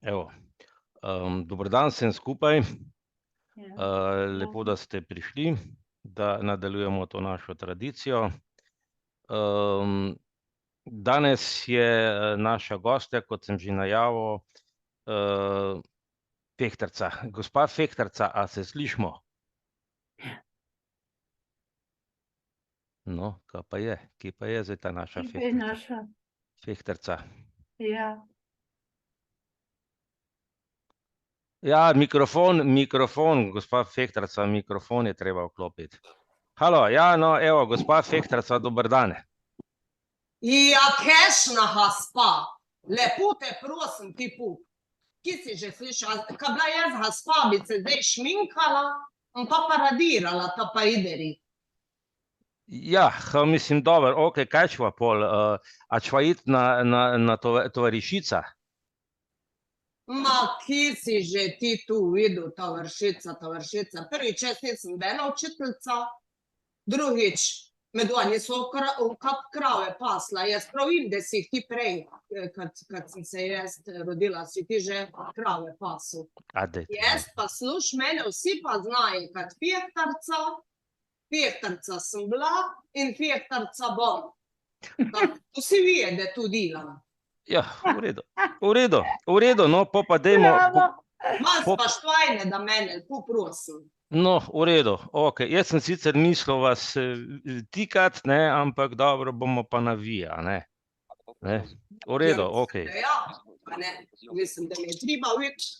Evo, dober dan vsem skupaj. Lepo, da Ja. ste prišli, da nadaljujemo to našo tradicijo. Danes je naša gostja, kot sem že najavil, Fehtarca. Gospa Fehtarca, a se slišimo? No, kaj pa je? Kje pa je zdaj ta naša Kje pa je Fehtarca? naša? Fehtarca. Ja. Ja, mikrofon, gospa Fehtarca, mikrofon je treba vklopiti. Halo, ja, no, evo, gospa Fehtarca, dober dan. Ja, kešna gospa, lepo te prosim, ti pup. Kje si že slišala, ka bila jaz gospa, bi se zdaj šminkala in pa paradirala, ta pa ideri. Ja, mislim, dobro, ok, kaj čva pol, a čva iti na tovarišica? Ma, kje si že ti tu videl, tovarišica? Prvič, jaz nisem bena učiteljica, drugič, medva niso kap krave pasla, jaz prav vidim, da si jih ti prej, kad sem se jaz rodila, si ti že krave pasil. Jaz pa sluš, mene vsi pa znajo, kad Fehtarca sem bila in Fehtarca bom. Vsi vije, da tu delam. Ja, v redu, no, pa dajmo. Malo spoštovanje da mene, lepo prosim. No, v redu, ok, jaz sem sicer mislil vas tikati, ne, ampak dobro, bomo pa navija, ne. V redu, ok. Ja, pa ne, mislim, da mi je treba več.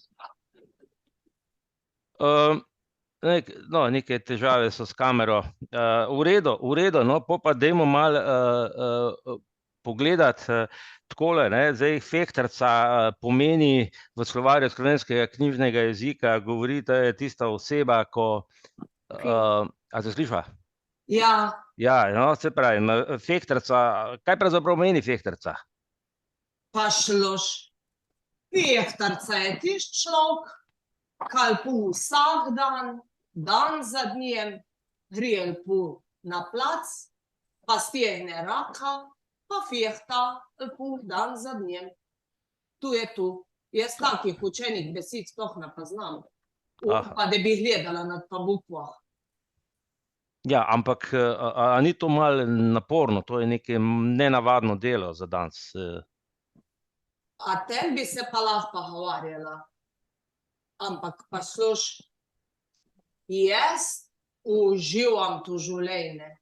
No, neke težave so s kamero. V redu, no, pa dajmo malo pogledati takole, ne, zdaj Fehtarca pomeni v slovarju slovenskega knjižnega jezika, govori, da je tista oseba, ko... A se sliša? Ja. Ja, no, se pravi, Fehtarca, kaj pravzaprav pomeni Fehtarca? Pa šloš. Fehtarca je tisti človek, kar po vsak dan, dan za dnem, gre lepo na plac, pa stegne raka, pa fehta lepo dan za dnem. Tu je tu. Jaz takih učenih besed sploh ne poznam. Pa da bi gledala na ta bukvah. Ja, ampak a ni to malo naporno, to je neke nenavadno delo za danes? A tem bi se pa lahko pogovarjala. Ampak pa sluš, jaz uživam to življenje.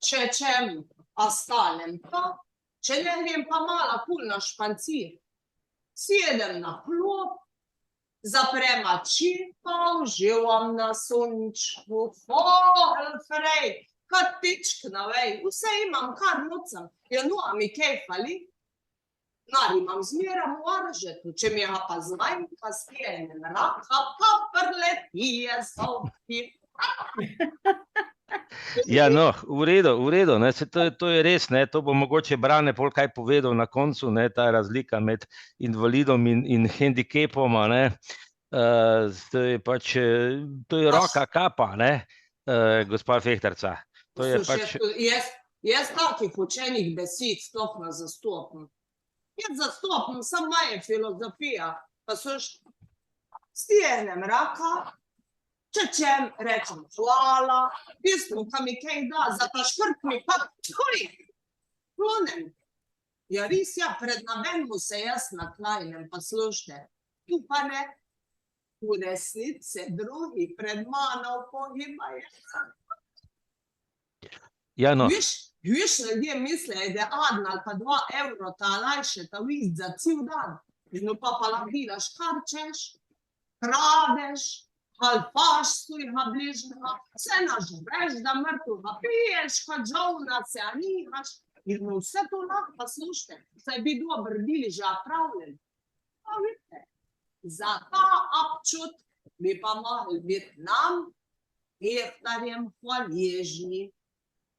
Če čem ostanem pa, če ne grem pa malo pol na špancir. Sedem na klop, zaprem oči, pa uživam na sončku. Frej, kot ptičk na veji, vse imam, kar nocem. Ja, no, a mi kaj fali? Nar imam zmeraj v aržetu, če mi ga pa zmanjka, stjenem raka, pa prletije sovki. Ja, no, v redu, ne, to je res, ne, to bo mogoče Brane pol kaj povedal na koncu, ne, ta razlika med invalidom in hendikepoma, ne, to je pač, to je roka kapa, ne, gospa Fehtarca. To je pač... Jaz takih učenih besed sploh ne zastopim. Jaz zastopim samo moje filozofija, pa sluš, stjenem raka, če čem rečem hvala, pismo, ka mi kaj da, za ta škrt mi pa klonem. Ja, res ja, pred nabenmu se jaz naklajnem, pa slušajte, tu pa ne, v resnici drugi pred mano pogibajo. Ja, no. Viš, ljudje mislijo, da je adna ali pa 2 evro ta lajšeta videti za cel dan. No pa lahko delaš kar češ, kradeš, halpaš svojega bližnjega, se nažreš, da mrtvega piješ, kad žolna se anihaš. In vse to lahko, pa slušajte, saj bi dobro bili že opravljeni. Pa vidite, za ta občut bi pa mogli biti nam, Fehtarjem, hvaležni.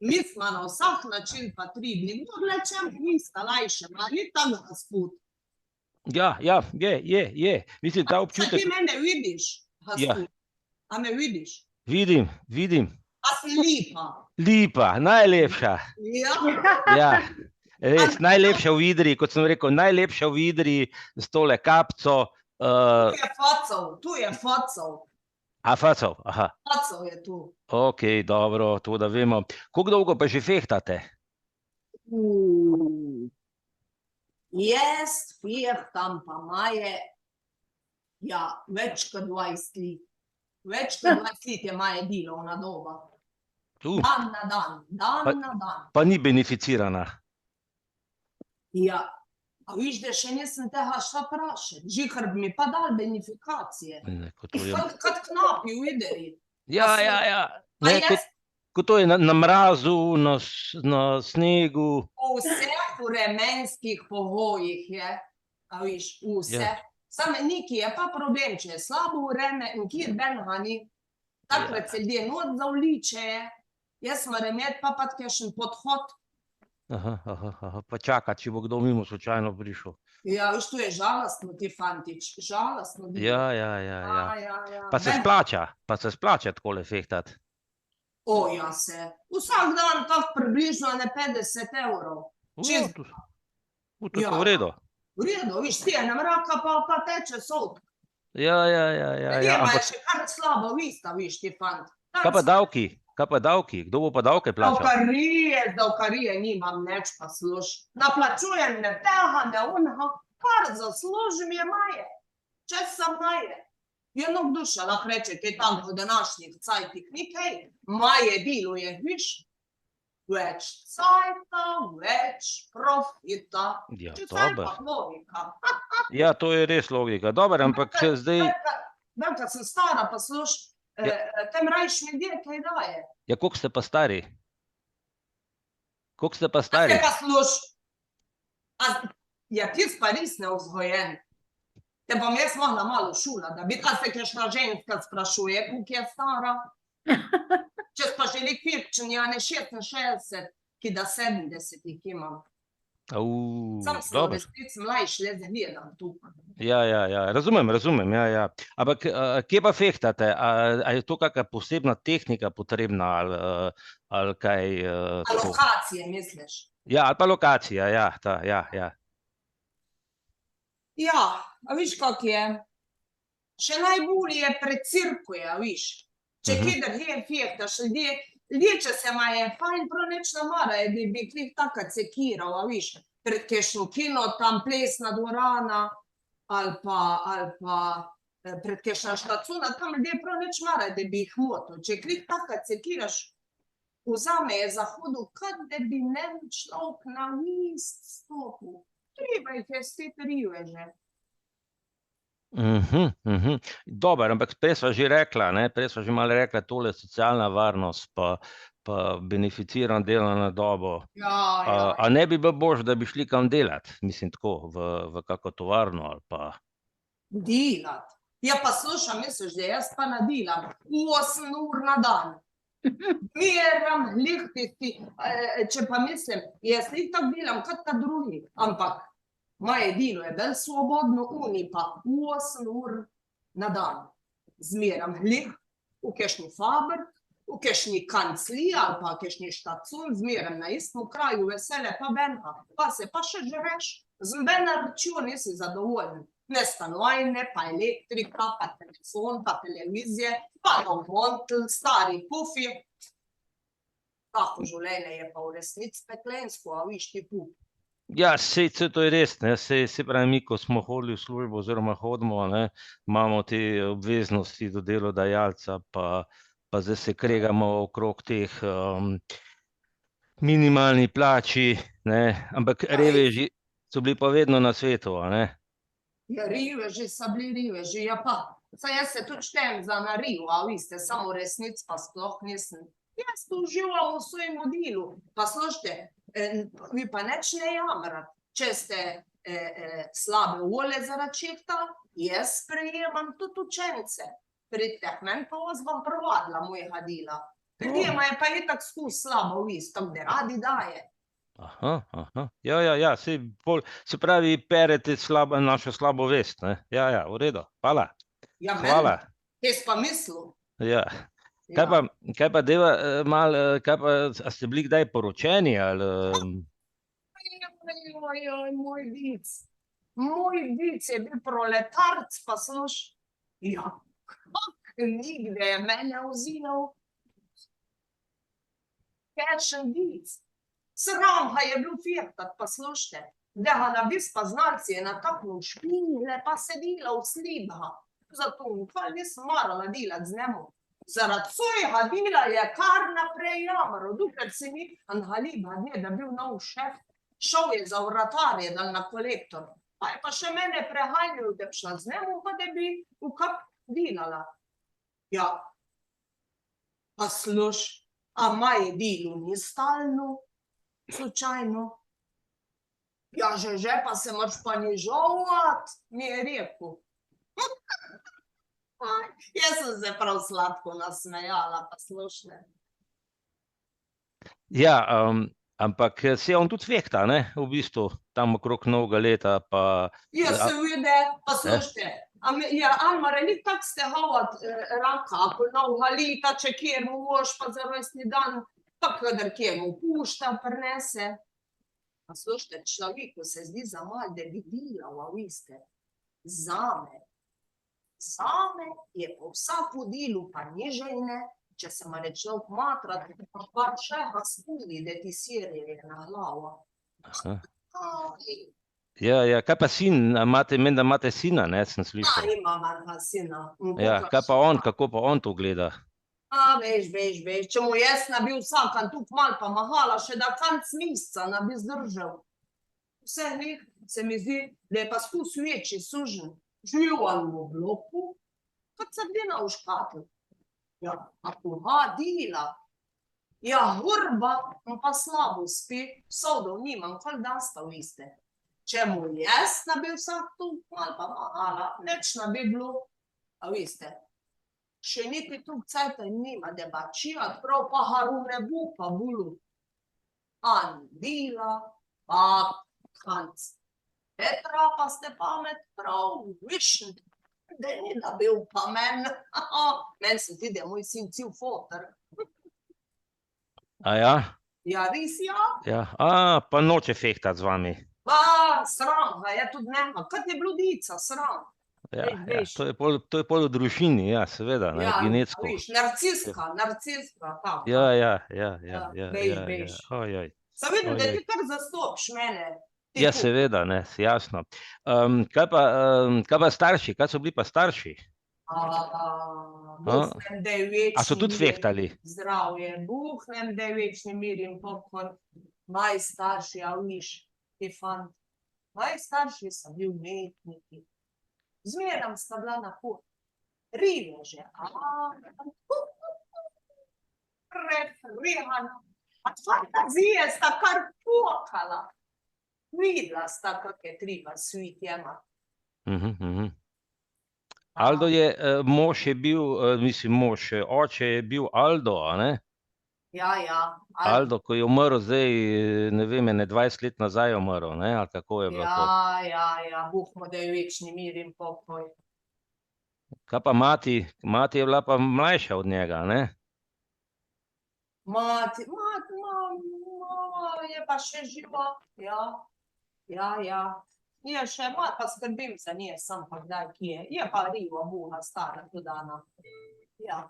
Mi smo na vsak način potrebni, morlečem nista lajšem, ali tam gospod. Ja, je. Mislim, ta občutek... Saj ti mene vidiš, gospod? A me vidiš? Vidim. A si lepa? Lepa, najlepša. Ja, res, najlepša v Idriji, kot sem rekel, najlepša v Idriji s tole kapco, Tu je Facov. A, Facov, aha. Facov je tu. Ok, dobro, to da vemo. Koliko dolgo pa že fehtate? Jaz fehtam pa maje, ja, več kot 20 let. Več kot 20 let je maje delovna doba. Dan na dan. Pa ni beneficirana. Ja, a viš, da še nisem tega šla prašati. Žihar bi mi pa dal benefikacije. Kot knapi videli. Ja. A jaz Ko to je na mrazu, na snegu. v vseh vremenskih pogojih je, a viš, vse. Samo neki je pa problem, če je slabo vreme in kjer benga ni. Takrat se ljudje not zavličeje. Jaz moram imeti pa kakšen podhod. Pa čaka, če bo kdo mimo slučajno prišel. Ja, viš, to je žalostno, ti fantič, žalostno. Ja. Pa se splača takole fehtati. O, ja se. Vsak dan tak približno ne 50 €. To je pa v redu. V redu, viš, stene mraka pa teče sok. Ja. Ljudje je še kar slabo vista, viš, ti fant. Kaj pa davki? Kdo bo pa davke plačal? Davkarije nimam neč, pa služ. Naplačujem ne tega, ne onega, kar zaslužim je maje. Če sem maje. Je no duša, lahko reče, kaj tam v današnjih cajtih ni kaj. Maje deluje, viš. Več cajta, več profita. Ja, Če saj dober. pa logika. Ja, to je res logika. Dober, ampak zdaj... Vem, kad sem stara, pa sluš, tem rajš mi dje kaj daje. Ja, koliko ste pa stari? Koliko ste pa stari? Kaj pa sluš? Ja, ti si pa res nevzgojen. Te bom jaz mogla malo šula, da bi ta se kakšna ženska sprašuje, koliko je stara. Če pa želi firčen, ja ne 66, ki da 70 imam. Sam sem v resnici mlajš, le zgledam tukaj. Ja, razumem, ja. Ampak kje pa fehtate? A je to kakšna posebna tehnika potrebna ali kaj? A lokacije, misliš? Ja, ali pa lokacija, ja. Ja, a viš, kak je? Še najbolj je pred cirkuja, a viš. Če kjer je fehtaš, ljudje, če se ma je fajn prav neč namarajo, da bi klih taka cekiral, a viš. Pred kakšno kino, tam plesna dvorana, ali pa pred kakšna štacuna, tam ljudje prav neč marajo, da bi jih motil. Če klih taka cekiraš, vzame je zahodu, kad da bi nem človek na list stopil. Treba jih je spet rive že. Dobar, ampak prej sva že rekla, prej sva že malo rekla, tole socialna varnost pa beneficiran delo na dobo. Ja. A ne bi bilo boljše, da bi šli kam delat? Mislim tako, v kako tovarno ali pa... Delat? Ja pa slušam, misliš, da jaz pa nadelam 8 ur na dan. Meram, lihtisti, če pa mislim, jaz lih tako delam, kot ta drugi, ampak moje delo je bolj svobodno, oni pa 8 ur na dan. Zmeram lih v kakšni fabrik, v kakšni kancli ali pa kakšni štacun, zmeram na istem kraju, vesele pa benha, pa se pa še žereš, z nobena rečijo nisi zadovoljen. Ne stanovanje, pa elektrika, pa telefon, pa televizije, pa novontel, stari pufi. Tako življenje je pa v resnici peklensko, a viš ti pup. Ja, sej to je res, sej pravi mi, ko smo hodili v službo oziroma hodimo, imamo te obveznosti do delodajalca, pa zdaj se kregamo okrog teh minimalni plači, ampak reveži so bili pa vedno na svetu, a ne? Ja, riveži so bili riveži, ja pa, saj jaz se tudi štejem za na rivu, a veste, samo v resnici pa sploh nisem. Jaz to uživam v svojem delu, pa slušajte, vi pa neč ne jamrati, če ste slabe volje zaradi čehta, jaz sprejemam tudi učence. Pridite k meni, pa vas bom provadila mojega dela. Ljudema je pa itak skus slabo vist, tako da radi daje. Ja, se pravi, perete našo slabo vest, ja, v redu, hvala. Ja, Hvala. Kaj si pa mislil? Ja. Kaj pa deva malo, a ste bili kdaj poročeni ali... Moj vic. Moj dic je bil proletarc, pa sluš, ja, kak nigde je mene vzimel. Kakšen dic. Sram ga je bil firtat, pa slušajte, da ga na bispoznalci je nataknil špinile, pa sedela v slibha. Zato nikoli nisem morala delati z njemu. Zaradi svojega dela je kar naprej jamral, dokler se ni Angaliba dne, da bil nov šef, šel je za vratarje dal na kolektor. Pa je pa še mene prehanjal, da bi šla z njemu, pa da bi v kak delala. Ja, pa sluš, a moje delo ni stalno, slučajno. Ja, že, pa se moraš pa nižovat, mi je rekel. Jaz sem se prav sladko nasmejala, pa slušne. Ja, ampak se on tudi fehta, ne, v bistvu, tam okrog novega leta, pa... Ja, se vide, pa slušajte, ja, Almar, ni tak stehavat raka, ako novega leta, če kjer mu mož, pa za rojstni dan, pa kadar kjer mu pušta, prinese. Pa slušajte, človeku se zdi za malo, da bi delal, a veste, zame je po vsaku delu pa nižejne, če se ma rečno matrat, pa še ga spudi, da ti sirje na glavo. Ja, kaj pa sin, menda imate sina, ne, sem slišal. Ja, imam ga sina. Ja, kaj pa on, kako pa on to gleda? A, veš, če mu jaz ne bi vsakan tuk mal pa mahala, še da kanc mesca ne bi zdržal. Vse njih se mi zdi, da je pa skus večji sužen. Živan v bloku, kot sardina v škatlu. Ja, a koga dela? Ja, hurba, pa slabo spi, sodov nimam, koliko dan sta v iste. Če mu jaz ne bi vsak tuk mal pa mahala, neč ne bi bilo, a veste. Še niti tuk cajta nima, da ba čijat, prav pa haru ne bo pa bulu. An dela, pa kanc. Petra, pa ste pamet prav višen, da ni da bil pa men. Men se ti, da je moj sin cel foter. A ja? Ja, res ja. Ja, pa noče fehtat z vami. Pa, sram ga je tudi nema, kot je bludica, sram. Ja, to je pol v družini, ja, seveda, ne, genetsko. Ja, viš, narciska, tako. Ja. Veš. Ojoj. Sem videl, da ti kar zastopiš mene. Ja, seveda, ne, jasno. Kaj pa starši, kaj so bili pa starši? Buhnem, da je večni. A so tudi fehtali? Zdravje, buhnem, da je večni mir in pokoj. Moji starši, a viš, ti fant. Moji starši so bili umetniki. Zmeram sta bila na pot. Riveže, prefrihana. A fantazije sta kar pokala. Videla sta, kak je treba svit jemat. Aldo je, mož je bil, oče je bil Aldo, a ne? Ja. Aldo, ko je umrl zdaj, ne vem, 20 let nazaj je umrl, ne, ali kako je bilo to? Ja, buhmo, da je večni mir in pokoj. Kaj pa mati? Mati je bila pa mlajša od njega, ne? Mati je pa še živa, ja. Je še, pa skrbim za nje, sem pa kdaj kje. Je pa riva buha stara dodana, ja.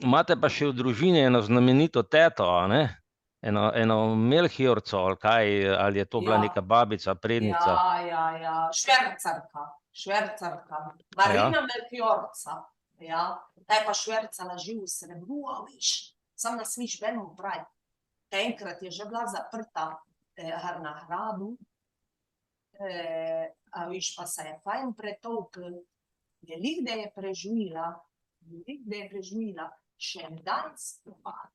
Imate pa še v družini eno znamenito teto, a ne? Eno Melchiorco, ali kaj, ali je to bila neka babica, prednica? Ja, švercarka. Marina Melchiorca, ja. Ta je pa švercala živ v srebru, a viš, sam nas viš vemo pravi. Enkrat je že bila zaprta na hradu, a viš, pa se je fajn pretolkl, velik, da je preživila, še dan spomad.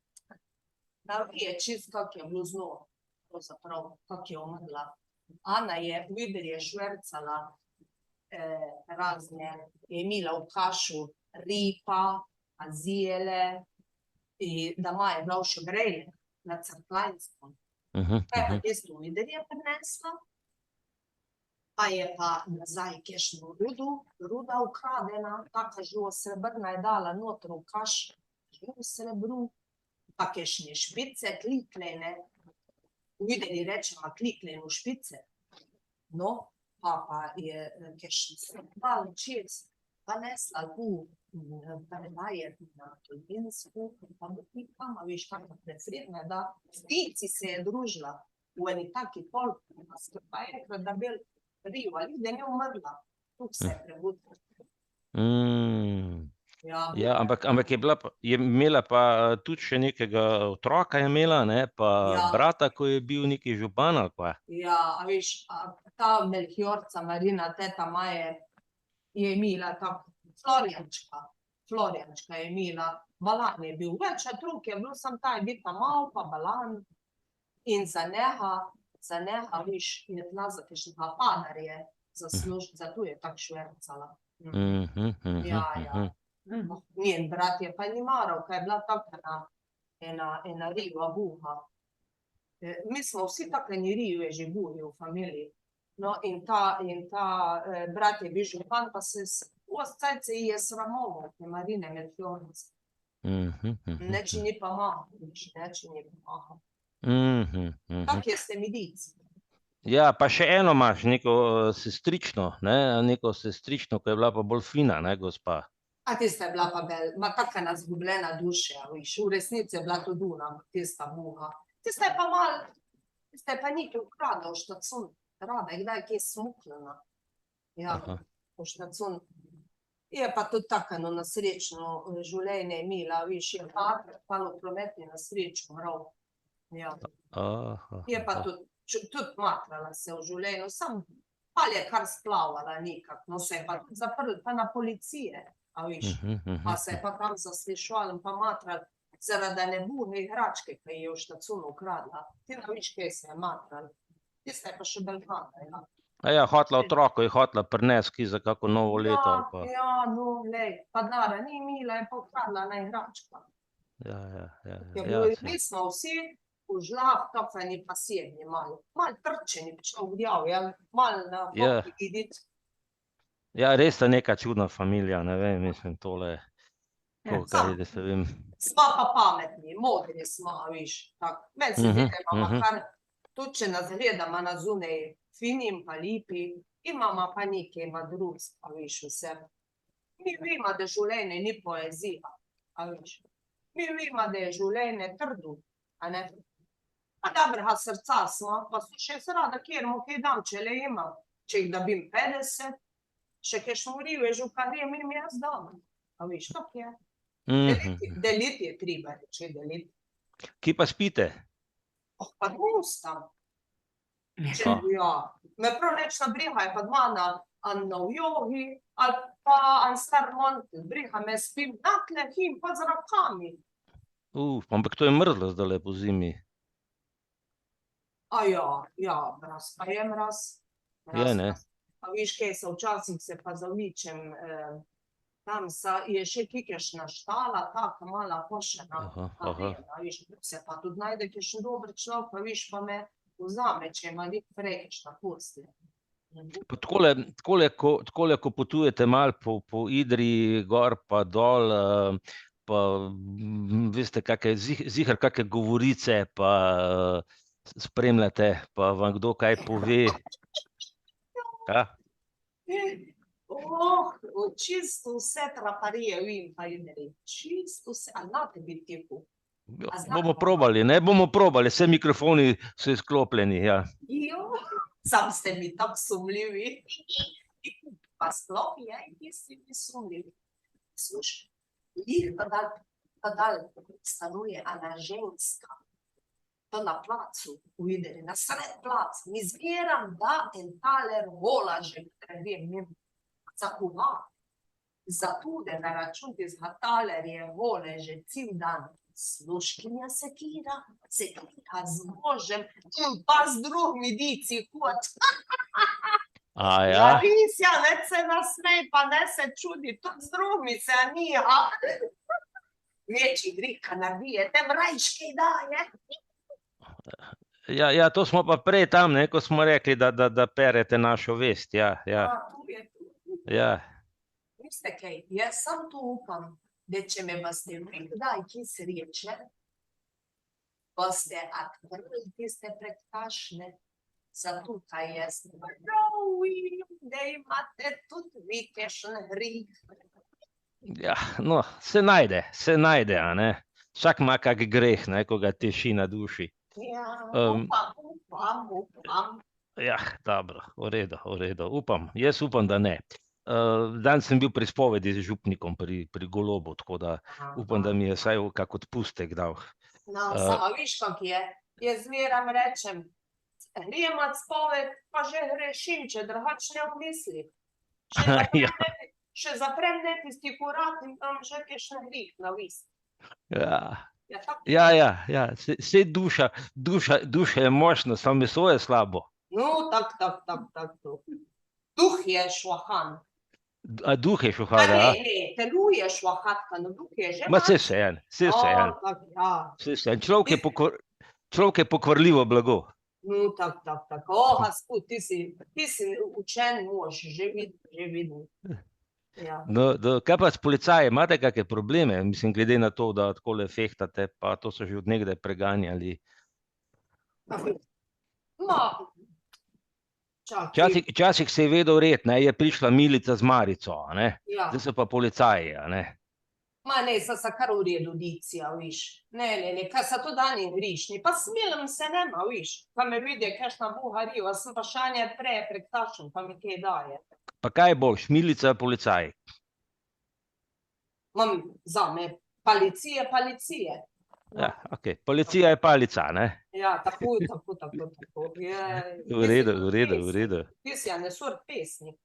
Da je čist, kak je bilo zlo, pravzaprav, kak je umrla. Ana je, videl je švercala razne, je imela v kašu ripa, azijele, da ima je bila še grejle na Crklanjskom. Kaj pa tisto videl je prinesla? Pa je pa nazaj kešno ruda ukradena, taka živo srebrna je dala noter v kaš, živo srebru, pa kešne špice, kliklene. Videli rečemo kliklene špice. No, pa je kakšen srebal čez, pa nesla tu prevajati na Tolminsko, pa botikam, a veš, kakva presredna, da stici se je družila v eni taki polki, pa enkrat, da bil riv, ali da ni umrla, tukaj se je prebudila. Ja, ampak je imela pa tudi še nekega otroka je imela, ne, pa brata, ko je bil neki župan ali pa. Ja, a veš, ta Melchiorca Marina, teta Maje, je imela tako Florjančka je imela, Balan je bil, več otrok je bil, sam ta je bil ta mal, pa Balan, in za neha, viš, je tla za kakšnega padarje, zato je tako švercala. Ja. Njen brat je pa ni maral, kaj je bila taka ena riva buha. Mi smo vsi take rive že buhi v familiji. No, in ta brat je bil župan, pa se je je sramoval, te Marine Melchiorce. Neči ni pa maha, neči ni pa maha. Tak je Stemidec. Ja, pa še eno imaš, neko sestrično, ne, ko je bila pa bolj fina, ne, gospa. A tista je bila pa taka nazgubljena duša, viš, v resnici je bila to Duna, tista buha. Tista je pa nekaj ukradla v štacun, rada je kdaj kje smukljena. Ja, v štacun. Je pa tudi taka nasrečno življenje imela, viš, je pa v prometni nesreči umrl. Ja. Je pa tudi matrala se v življenju, sam pa je kar splavala nekako, no se je pa zaprl pa na policije, a viš, pa se je pa kam zaslišval in pa matral zaradi ene buhe igračke, ki je v štacunu ukradla. Ti ne viš, kaj se je matral. Tista je pa še belhana, ja. Ja, hotla otroko je hotla prinesti za kako novo leto ali pa. Ja, no, glej, pa denarja ni imela, je pa ukradla ena igračka. Mi smo vsi v žlahtah, eni pasivni malo trčeni, čovdjav, malo na hoki iditi. Ja, res je neka čudna familija, ne vem, mislim, tole, kaj da se vem. Smo pa pametni, modri smo, viš, tako. Meni se zdi, da imamo kar, tudi če nas gledamo na zunaj, fini in pa lepi, imamo pa nekaj drugega, viš, vse. Mi vemo, da življenje ni poezija, a viš. Mi vemo, da je življenje trdo, a ne. Pa dobrega srca smo, pa še se rada kjermo kaj dam, če le imam. Če jih dobim 50, še kakšno rivežu, pa vem, im jaz dam. A viš, tako je. Deliti je treba, reči deliti. Kje pa spite? Pa dvustam. Me prav nečna briha je pa doma na jogi, ali pa an star montel, briha me spim, nakle him, pa z rokami. Ampak to je mrzlo zdajle po zimi. Ja, mraz, pa je mraz. Je, ne? A viš, kaj se včasih se pa zavičem, tam je še kikešna štala, taka mala košena, viš, se pa tudi najde kakšen dober človek, pa viš, pa me vzame, če ima nek prekešna posle. Pa takole, ko potujete malo po Idriji, gor pa dol, pa veste, ziher kake govorice, pa spremljate, pa vam kdo kaj pove. Ja? Čisto vse traparije vim, pa Idriji, čisto vse, ali znate biti tipu? Bomo probali, ne, vse mikrofoni so izklopljeni, ja. Sam ste mi tako sumljivi. Pa sploh je, ki si mi sumljivi. Slušaj, jih pa dal stanuje ena ženska, to na placu v Idriji, na sred plac, mi zmeram, da en taler vola že, vem, zakuva. Zato, da na račun tizga talerje vole že cel dan. Sluškinja sekira z možem in pa z drugimi dici kot. Ja, res, ja, ne se nasmej, pa ne se čudi, tudi z drugimi se nija. Večji grika nabije, tem rajški daje. Ja, to smo pa prej tam, ne, ko smo rekli, da perete našo vest, ja. Tu je tu. Veste kaj, jaz sam to upam, da če me boste kdaj kje sreče, boste odprli tiste predkašne Zato kaj jaz pravim, da imate tudi vi kakšen grih. Ja, no, se najde, a ne. Vsak ima kak greh, ne, ko ga teši na duši. Ja, Um, upam. Ja, dobro, v redu, upam. Jaz upam, da ne. Danes sem bil pri spovedi z župnikom pri Golobu, tako da upam, da mi je vsaj kak odpustek dal. No, samo viš, kak je. Jaz zmeram rečem, grijemat spoved, pa že grešim, če drugač ne vmislim. Ja. Še zaprem ne tisti korak in tam že kakšen grih na vis. Ja. Ja, tako. Ja, saj duša je močna, samo meso je slabo. No, tako. Duh je švahan. A duh je A šuhada, a? ne, telu je švahatka, no duh je že Ma manj. vse vseeno. Ja. Človek je pokvarljivo blago. No, tako. Gospod, ti si učen mož, že vidim. Ja. No, kaj pa s policaji, imate kakšne probleme? Mislim, glede na to, da takole fehtate, pa to so že od nekdaj preganjali. No, čakaj. Včasih se je vedel red, ne, je prišla Milica z Marico, a ne? Ja. Zdaj so pa policaji, a ne? Ma ne, sa kar v redu dicija, viš. Ne, kaj sa to dani grišni, pa smilim se nema, viš. Pa me vidi, kakšna buhariva, sem pa šanje prek tašen, pa mi kaj daje. Pa kaj boš, Milica, policaj? Mam zame, policije. Ja, ok, policija je palica, ne? Ja, tako. V redu. Ti si anesur pesnik.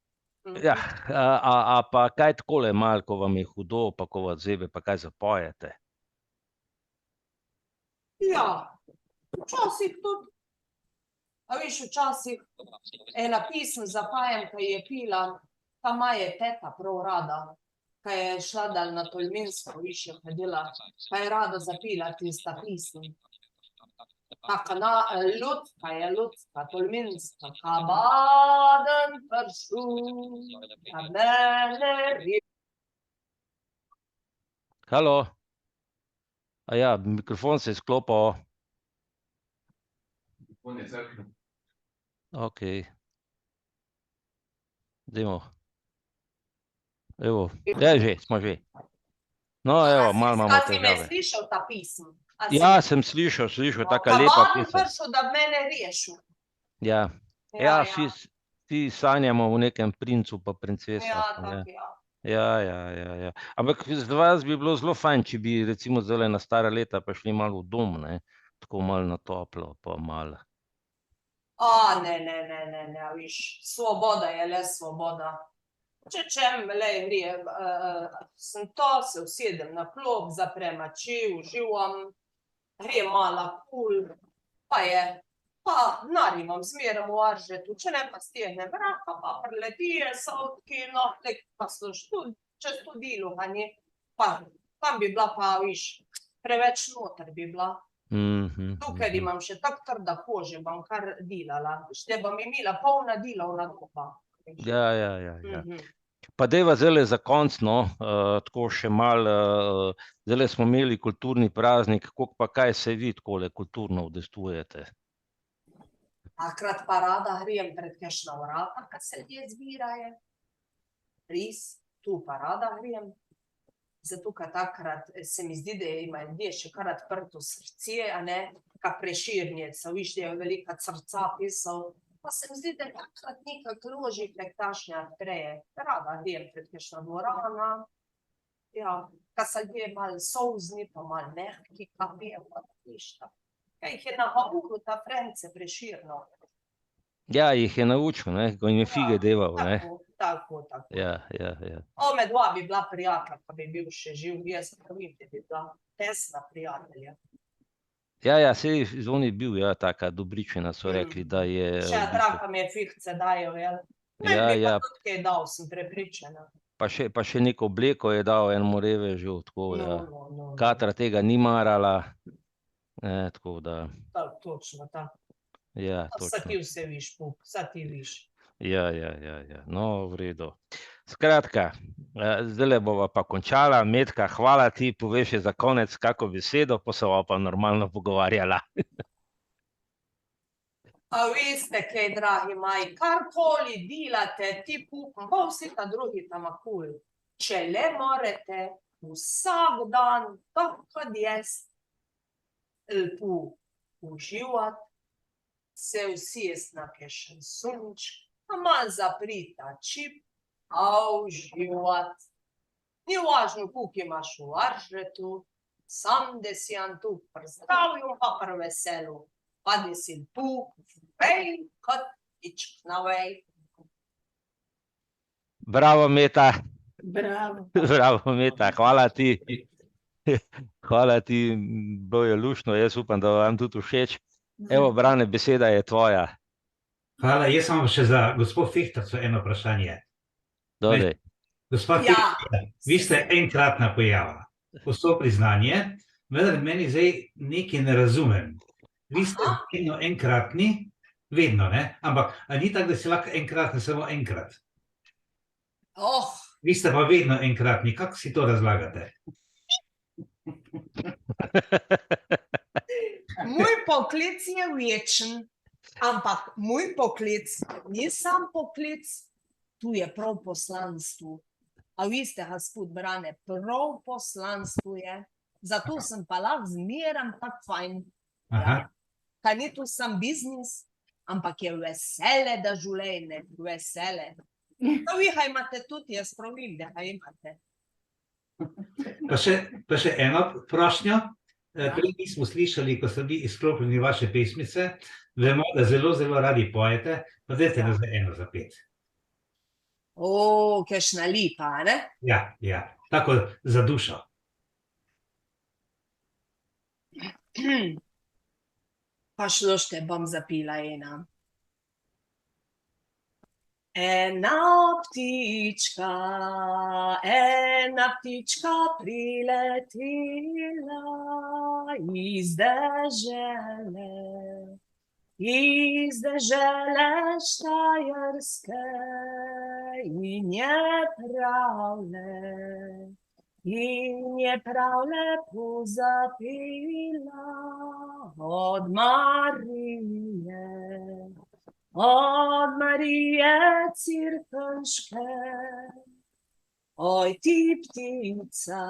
Ja, a pa kaj takole malo, ko vam je hudo, pa ko vas zebe, pa kaj zapojete? Ja, včasih tudi. A viš, včasih ena pisem zapajam, ko je pila, ta maja teta prav rada, ko je šla dal na Tolminsko, viš je hodila, pa je rada zapila tista pisem. Taka ljudska, Tolminska, kabaden pršu, a mene Halo? A ja, mikrofon se je sklopil. Ok. Dajmo. Evo, smo že. No, evo, malo imamo A si me težave. slišal ta pisem? Ja, sem slišal, taka lepa Kabaden pesem. pršu, da mene rešil. Ja, vsi sanjamo v nekem princu pa princesah. Ja, tako, ja. Ja. Ampak za vas bi bilo zelo fajn, če bi recimo zdaj na stara leta pa šli malo v dom, ne? Tako malo na toplo, pa malo. Ne, viš, svoboda je le svoboda. Če sem to, se usedem na klop, zaprem oči, uživam, grem malo kul, pa narimam zmeraj v Aržetu, če ne pa stehne vraka, pa priletije sotki, no, pa so čez tudilo, pa tam bi bila pa, viš, preveč noter bi bila. Tukaj imam še tako trda kože, bom kar delala, šte bom imela polna delovna doba. Ja. Pa dejva zdajle za konc, no, tako še malo, zdajle smo imeli kulturni praznik, koliko pa kaj se vi takole kulturno udejstvujete? Takrat pa rada grem pred kakšna vrata, ko se ljudje zbirajo. Res, tu pa rada grem. Zato, ker takrat se mi zdi, da imajo ljudje še kar odprto srce, a ne, ka Prešernjec, viš, da je velika srca pisal. Pa se mi zdi, da takrat nekak loži prek tašnja odpreje. Rada grem pred kakšna dvorana. Ja, ka se ljudje malo solzni, pa malo mehki, ka pijem, pa ništa. Kaj jih je nagovoril ta France Prešernov. Ja, jih je naučil, ne, ko jim je fige deval, ne. Tako. Ja. Ome dva bi bila prijatelja, pa bi bil še živ, jaz pa vem, da bi bila tesna prijatelja. Ja, saj on je bil, ja, taka dobričena, so rekli, da je... Še traka mi je fihce dajo, jel? Meni bi pa tudi kaj dal, sem prepričana. Pa še neko obleko je dal enemu revežu, tako, ja. No. Katra tega ni marala, tako da... Točno, tako. Ja, točno. Vsa ti vse viš, pup, vsa ti viš. Ja, no, v redu. Skratka, zdajle bova pa končala. Metka, hvala ti, povej še za konec kako besedo, pa se bova pa normalno pogovarjala. A veste, kaj, dragi moji, karkoli delate, ti pukam, pa vsi ta drugi tamakul. Če le morete vsak dan, tako kot jaz, lepo uživati, se vsi kakšen sonček, a malo zaprita čip, a uživati. Ni važno, koliko imaš v aržetu, sam da si tu pri zdravju pa pri veselu. Pa da si tu, vej, kot ičk na vej. Bravo, Meta. Bravo. Bravo, Meta. Hvala ti. Hvala ti, bilo je luštno, jaz upam, da vam tudi všeč. Evo, Brane, beseda je tvoja. Hvala, jaz imam še za gospod Fihtarco eno vprašanje. Dodaj. Gospod Ja. Fihtarca, vi ste enkratna pojava. Vso priznanje, vendar meni zdaj nekaj ne razumem. Vi ste vedno enkratni, vedno, ne? Ampak, a ni tako, da si lahko enkratni samo enkrat? Oh, Vi ste pa vedno enkratni, kako si to razlagate? moj poklic je večen, ampak moj poklic ni sam poklic, tu je prav poslanstvo. A vi ste, gospod Brane, prav poslanstvo je. Zato sem pa lahko zmeram tako fajn. Aha. Kaj ni tu sam biznis, ampak je vesele, da življenje, vesele. Pa vi ga imate tudi, jaz pravim, da ga imate. Pa še eno prošnjo. Prej nismo slišali, ko so bili izklopljeni vaše pesmice. Vemo, da zelo, zelo radi pojete. Pa dajte nas eno zapet. O, kakšna lipa, ne? Ja, ja. Tako za dušo. Pa šlošte bom zapila ena. Ena ptička priletela iz dežele štajerske in je prav lepo zapela od Marije Cirkanške. Oj ti ptica,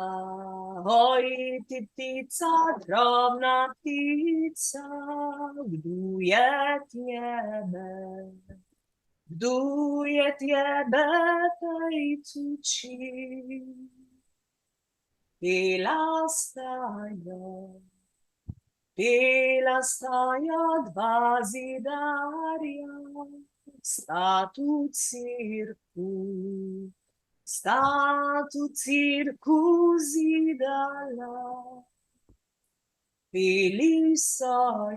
drobna ptica, kdo je tebe tej cuči? Pela staja dva zidarja, sta tu cirku zidala. Peli so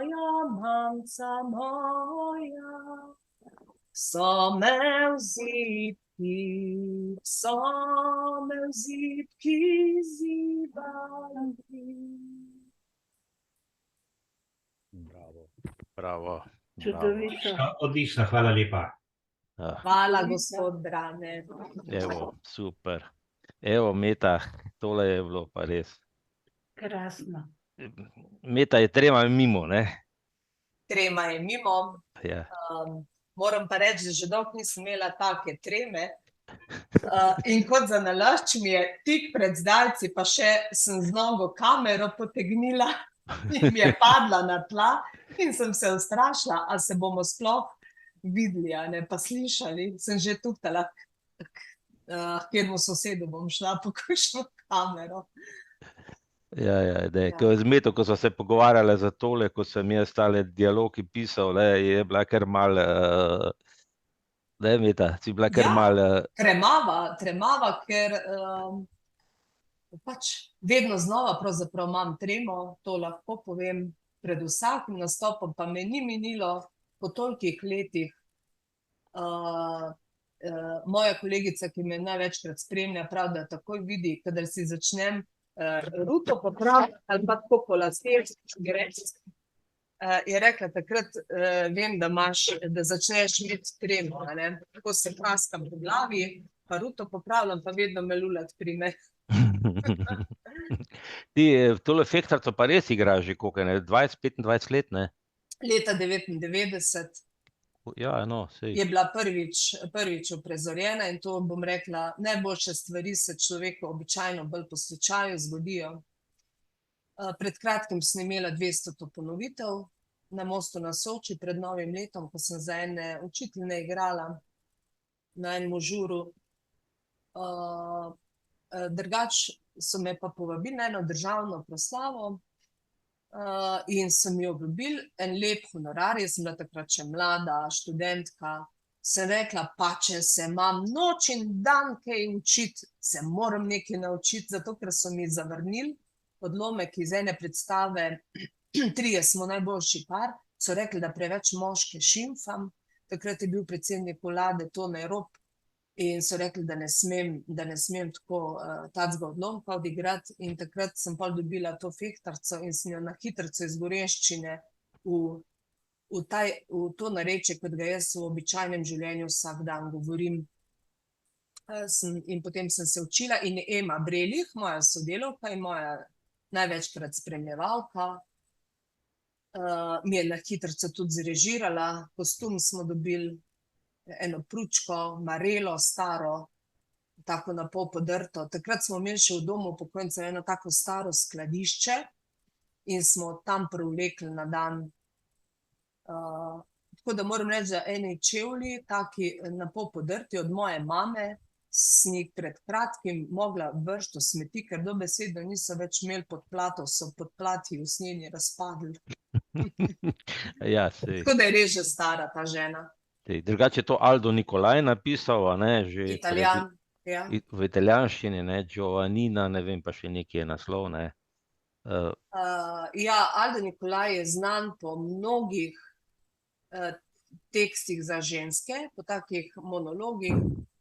jo, mamca moja, so me v zibki zibali. Bravo. Čudovito. Odlično, hvala lepa. Hvala, gospod Brane. Evo, super. Evo, Meta, tole je bilo pa res. Krasno. Meta je trema mimo, ne? Trema je mimo. Ja. Moram pa reči, da že dolgo nisem imela take treme. In kot za nalašč mi je tik pred zdajci, pa še sem z nogo kamero potegnila in mi je padla na tla in sem se ustrašila, a se bomo sploh videli, a ne, pa slišali. Sem že tuhtala, kjermu sosedu bom šla po kakšno kamero. Ja, z Meto, ko sva se pogovarjala za tole, ko sem jaz tale dialog pisal, je bila kar malo, Meta, si bila kar malo... Tremava, ker pač vedno znova pravzaprav imam tremo, to lahko povem, pred vsakim nastopom, pa me ni minilo po tolikih letih. Moja kolegica, ki me največkrat spremlja, pravi, da takoj vidi, kadar si začnem ruto popraviti ali pa tako po laseh, je rekla takrat, vem, da začneš imeti tremo, ne. Tako se praskam po glavi, pa ruto popravljam, pa vedno me lulat prime. Ti tole fehtarco pa res igraš že koliko, ne? 20-25 let, ne? Leta 99 Ja, no, sej. je bila prvič uprizorjena in to bom rekla, najboljše stvari se človeku običajno bolj po slučaju zgodijo. Pred kratkim sem imela 200. ponovitev na Mostu na Soči pred novim letom, ko sem za ene učiteljne igrala na enem žuru. Drugač so me pa povabili na eno državno proslavo in so mi obljubili en lep honorar. Jaz sem bila takrat še mlada študentka. Sem rekla, pa če se imam noč in dan kaj učiti, se moram nekaj naučiti, zato ker so mi zavrnili odlomek iz ene predstave, trije smo najboljši par, so rekli, da preveč moške šimfam. Takrat je bil predsednik vlade Tone Rop in so rekli, da ne smem tako takega odlomka odigrati. In takrat sem pol dobila to fehtarco in sem jo na hitrico iz gorenjščine v to narečje, kot ga jaz v običajnem življenju vsak dan govorim. In potem sem se učila in Ema Brelih, moja sodelavka in moja največkrat spremljevalka, mi je na hitrico tudi zrežirala, kostum smo dobili, eno pručko, marelo staro, tako na pol podrto. Takrat smo imeli še v domu upokojencev eno tako staro skladišče in smo tam privlekli na dan. Tako da moram reči, da eni čevlji, taki na pol podrti od moje mame, sem jih pred kratkim mogla vršiti v smeti, ker dobesedno niso več imeli podplatov, so podplati usnjeni razpadli. Ja, sej. Tako da je res že stara ta žena. Drugače je to Aldo Nikolaj napisal, a ne? Že Italijan, ja. v italijanščini, ne? Giovannina, ne vem pa še neki je naslov, ne? Ja, Aldo Nikolaj je znan po mnogih tekstih za ženske, po takih monologih,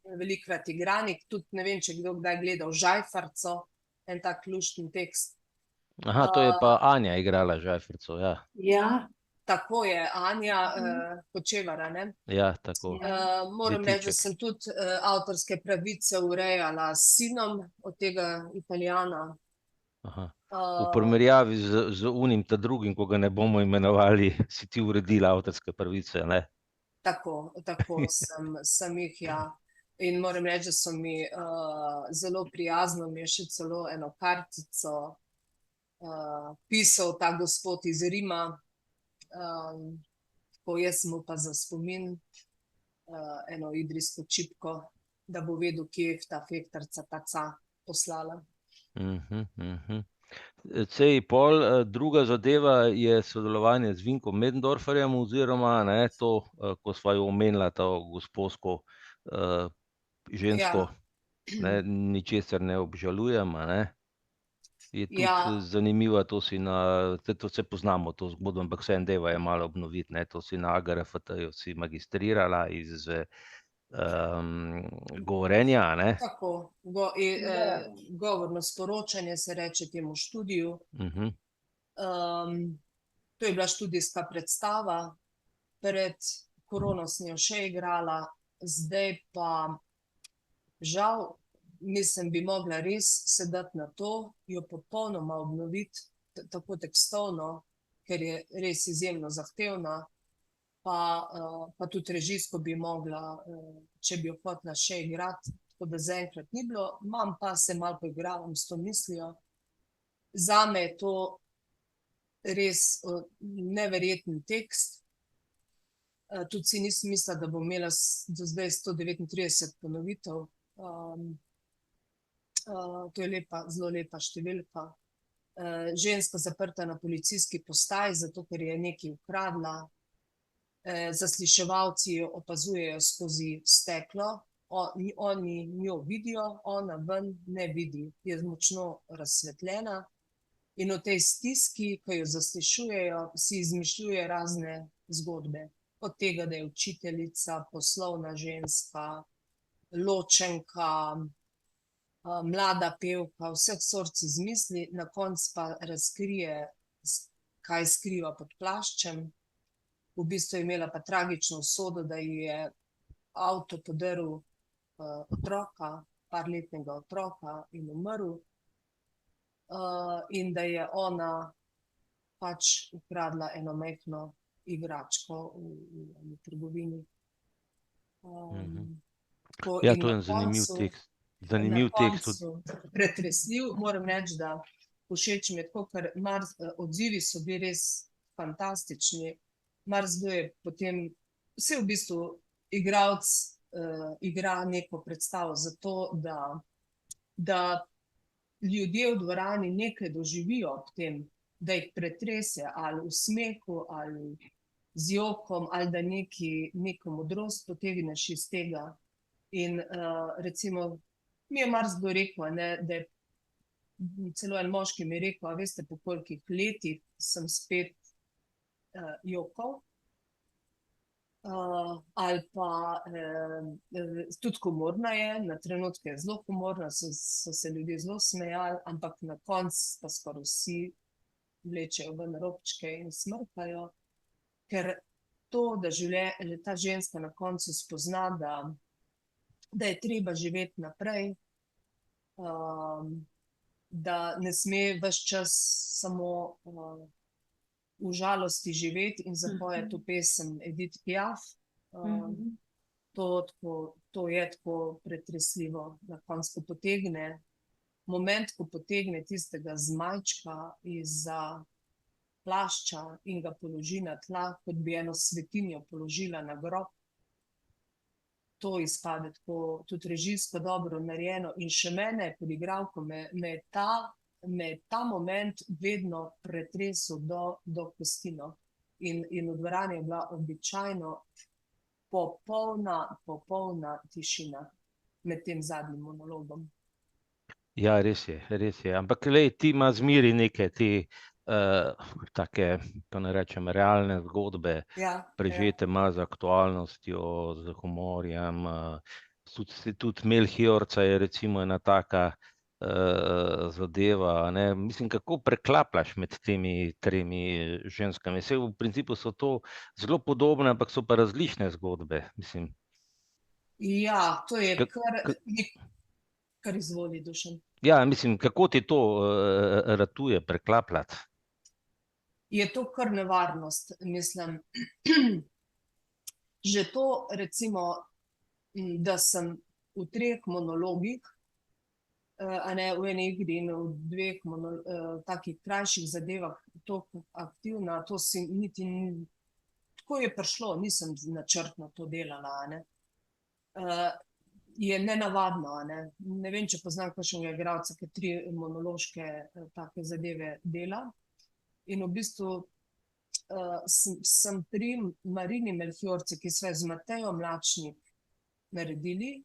velikokrat igranih, tudi ne vem, če kdo kdaj gledal Žajfarco, en tak luštni tekst. Aha, to je pa Anja igrala Žajfarco, ja. Ja, Tako je, Anja Kočevara, ne? Ja, tako. Moram reči, da Detiček. sem tudi avtorske pravice urejala s sinom od tega Italijana. Aha. V primerjavi z unim ta drugim, ko ga ne bomo imenovali, si ti uredila avtorske pravice, ne? Tako sem jih, ja. In moram reči, da so mi zelo prijazno, mi je še celo eno kartico pisal ta gospod iz Rima. Tako jaz sem mu pa za spomin eno idrijsko čipko, da bo vedel, kje je ta fehtarca taca poslala. Sej pol, druga zadeva je sodelovanje z Vinkom Möderndorferjem oziroma, ne, to, ko sva jo omenila, to gosposko žensko, ne, ničesar ne obžalujem, a ne. Je tudi zanimiva, to se poznamo, to zgodbo, ampak vseeno dajva je malo obnoviti, ne, to si na AGRFT-ju si magistrirala iz govorenja, a ne? Tako, govorno sporočanje se reče temu študiju. To je bila študijska predstava, pred korono sem jo še igrala, zdaj pa žal, mislim, bi mogla res sedeti na to, jo popolnoma obnoviti, tako tekstovno, ker je res izjemno zahtevna, pa tudi režijsko bi mogla, če bi jo hotela še igrati, tako da zaenkrat ni bilo, imam pa se malo poigravam s to mislijo. Zame je to res neverjeten tekst, tudi si nisem mislila, da bom imela do zdaj 139 ponovitev. To je lepa, zelo lepa številka. Ženska zaprta na policijski postaji, zato ker je nekaj ukradla. Zasliševalci jo opazujejo skozi steklo, oni njo vidijo, ona ven ne vidi, je močno razsvetljena in v tej stiski, ko jo zaslišujejo, si izmišljuje razne zgodbe. Od tega, da je učiteljica, poslovna ženska, ločenka, mlada pevka, vseh sort izmisli, na koncu pa razkrije, kaj skriva pod plaščem. V bistvu je imela pa tragično usodo, da ji je avto podrl otroka, parletnega otroka in umrl. in da je ona pač ukradla eno majhno igračko v trgovini. Tako Ja, in to je na en zanimiv koncu- tekst. Na Zanimiv tekst. koncu pretresljiv, moram reči, da všeč mi je tako, ker odzivi so bili res fantastični. Marsikdo je potem, vse v bistvu igralec igra neko predstavo zato, da ljudje v dvorani nekaj doživijo ob tem, da jih pretrese ali v smehu ali z jokom ali da neko modrost potegneš iz tega. In recimo, mi je marsikdo rekel, da je celo en moški mi je rekel, a veste, po kolikih letih sem spet jokal. Ali pa tudi humorna je, na trenutke je zelo humorna, so se ljudje zelo smejali, ampak na koncu pa skoraj vsi vlečejo ven robčke in smrkajo, ker to, da ta ženska na koncu spozna, da je treba živeti naprej, da ne sme ves čas samo v žalosti živeti in zapoje to pesem Edith Piaf. To je tako pretresljivo. Na koncu, ko potegne tistega zmajčka izza plašča in ga položi na tla, kot bi eno svetinjo položila na grob. To izpade tako tudi režijsko dobro narejeno in še mene kot igralko me je ta moment vedno pretresel do kosti, no. In v dvorani je bila običajno popolna tišina med tem zadnjim monologom. Ja, res je. Ampak glej, ti ima zmeri neke te take, pa ne rečem, realne zgodbe, prežete ima z aktualnostjo, z humorjem. Tudi Melchiorca je recimo ena taka zadeva, ne. Mislim, kako preklapljaš med temi tremi ženskami. Saj v principu so to zelo podobne, ampak so pa različne zgodbe, mislim. Ja, to je kar izvoli, Dušan. Ja, mislim, kako ti to ratuje preklapljati? Je to kar nevarnost, mislim. Že to, recimo, da sem v 3 monologih, a ne v eni igri in v 2 takih krajših zadevah toliko aktivna, to si niti tako je prišlo, nisem načrtno to delala, a ne. Je nenavadno, a ne. Ne vem, če poznam kakšnega igralca, ki 3 monološke take zadeve dela. In v bistvu sem pri Marini Melchiorci, ki sva z Matejo Mlačnik naredili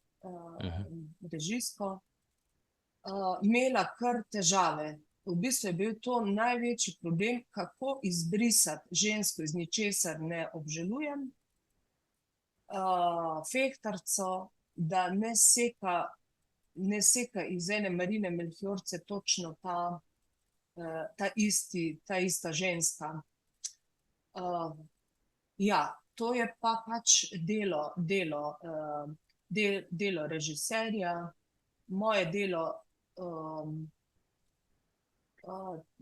režijsko, imela kar težave. V bistvu je bil to največji problem, kako izbrisati žensko iz ničesar ne obžalujem, fehtarco, da ne seka iz ene Marine Melchiorce točno ta ista ženska. Ja, to je pa pač delo režiserja, moje delo,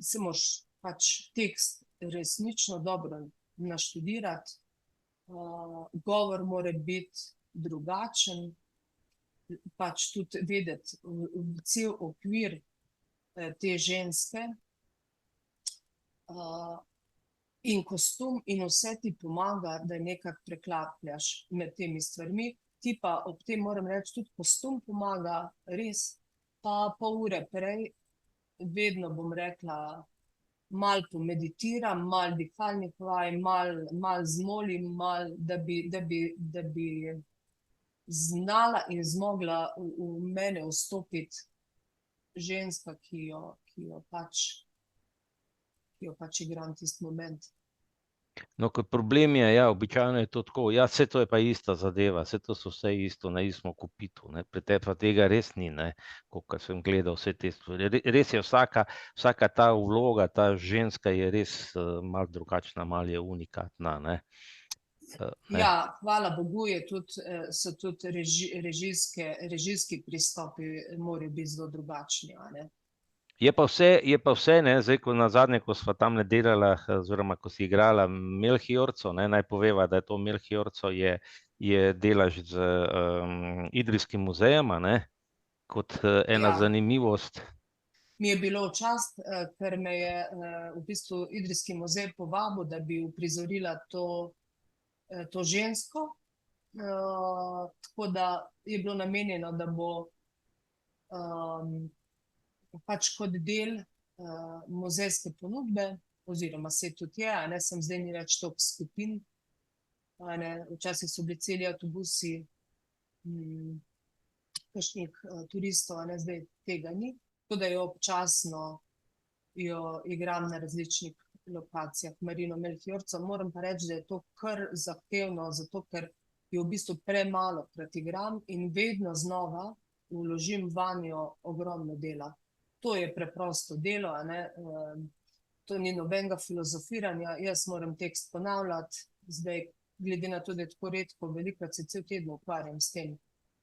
se moraš pač tekst resnično dobro naštudirati, govor mora biti drugačen, pač tudi vedeti cel okvir te ženske, in kostum in vse ti pomaga, da nekako preklapljaš med temi stvarmi. Ti pa ob tem, moram reči, tudi kostum pomaga, res, pa pol ure prej vedno, bom rekla, malo pomeditiram, malo dihalnih vaj, malo zmolim, da bi znala in zmogla v mene vstopiti ženska, ki jo pač igram tisti moment. No, ker problem je, ja, običajno je to tako, ja, saj to je pa ista zadeva, saj to so vse isto, na istem kopitu, ne, pri tebi pa tega res ni, ne, kolikor sem gledal vse te stvari. Res je vsaka ta vloga, ta ženska je res malo drugačna, malo je unikatna, ne. Ja, hvala Bogu so tudi režijski pristopi morajo biti zelo drugačni, a ne. Je pa vse, ne, zdaj, ko nazadnje, ko sva tamle delala, oziroma ko si igrala Melchiorco, ne, naj poveva, da je to Melchiorco je delaš z Idrijskim muzejem, a ne, kot ena Ja. zanimivost. Mi je bilo v čast, ker me je v bistvu Idrijski muzej povabil, da bi uprizorila to žensko. Tako da je bilo namenjeno, da bo pač kot del muzejske ponudbe, oziroma se tudi je, a ne, sem zdaj ni več toliko skupin, a ne, včasih so bili celi avtobusi kakšnih turistov, a ne, zdaj tega ni. Tako da jo občasno igram na različnih lokacijah, Marino Melchiorco. Moram pa reči, da je to kar zahtevno, zato ker jo v bistvu premalokrat igram in vedno znova vložim vanjo ogromno dela. To je preprosto delo, a ne, to ni nobenega filozofiranja, jaz moram tekst ponavljati, zdaj glede na to, da je tako redko, velikokrat se cel teden ukvarjam s tem.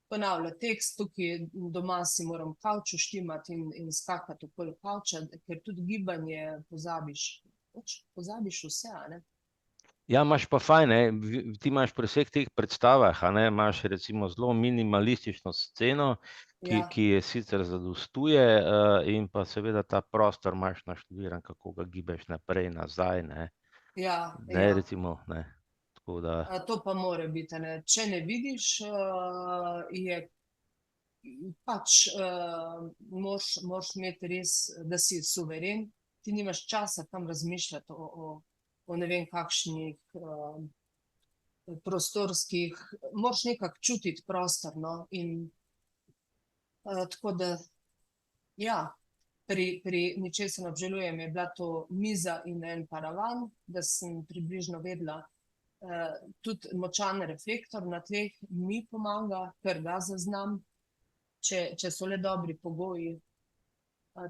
Ponavlja tekst, tukaj doma si moram kavč uštimati in skakati okoli kavča, ker tudi gibanje pozabiš. Pozabiš vse, a ne? Ja, imaš pa fajn, ne, ti imaš pri vseh teh predstavah, a ne, imaš recimo zelo minimalistično sceno, ki je sicer zadostuje, in pa seveda ta prostor imaš naštudiran, kako ga gibeš naprej, nazaj, ne. Ne, recimo, ne. To pa mora biti, ne. Če ne vidiš, je pač moraš imeti res, da si suveren, ti nimaš časa tam razmišljati o ne vem kakšnih prostorskih, moraš nekako čutiti prostor, no, in tako da, ja, pri Ničesar ne obžalujem je bila to miza in en paravan, da sem približno vedela, tudi močan reflektor na tleh mi pomaga, ker ga zaznam, če so le dobri pogoji.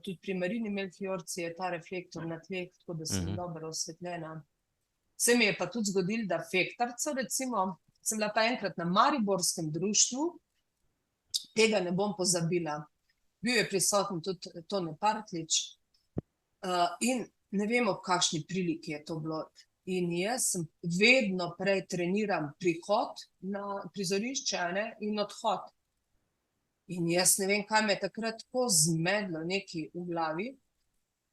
Tudi pri Marini Melchiorci je ta reflektor na tleh, tako da sem dobro osvetljena. Se mi je pa tudi zgodilo, da fektarca, recimo, sem bila pa enkrat na Mariborskem društvu, tega ne bom pozabila. Bil je prisoten tudi Tone Partljič, in ne vem, ob kakšni priliki je to bilo. In jaz sem vedno prej treniram prihod na prizorišče, a ne, in odhod. In jaz ne vem, kaj me je takrat tako zmedlo nekaj v glavi.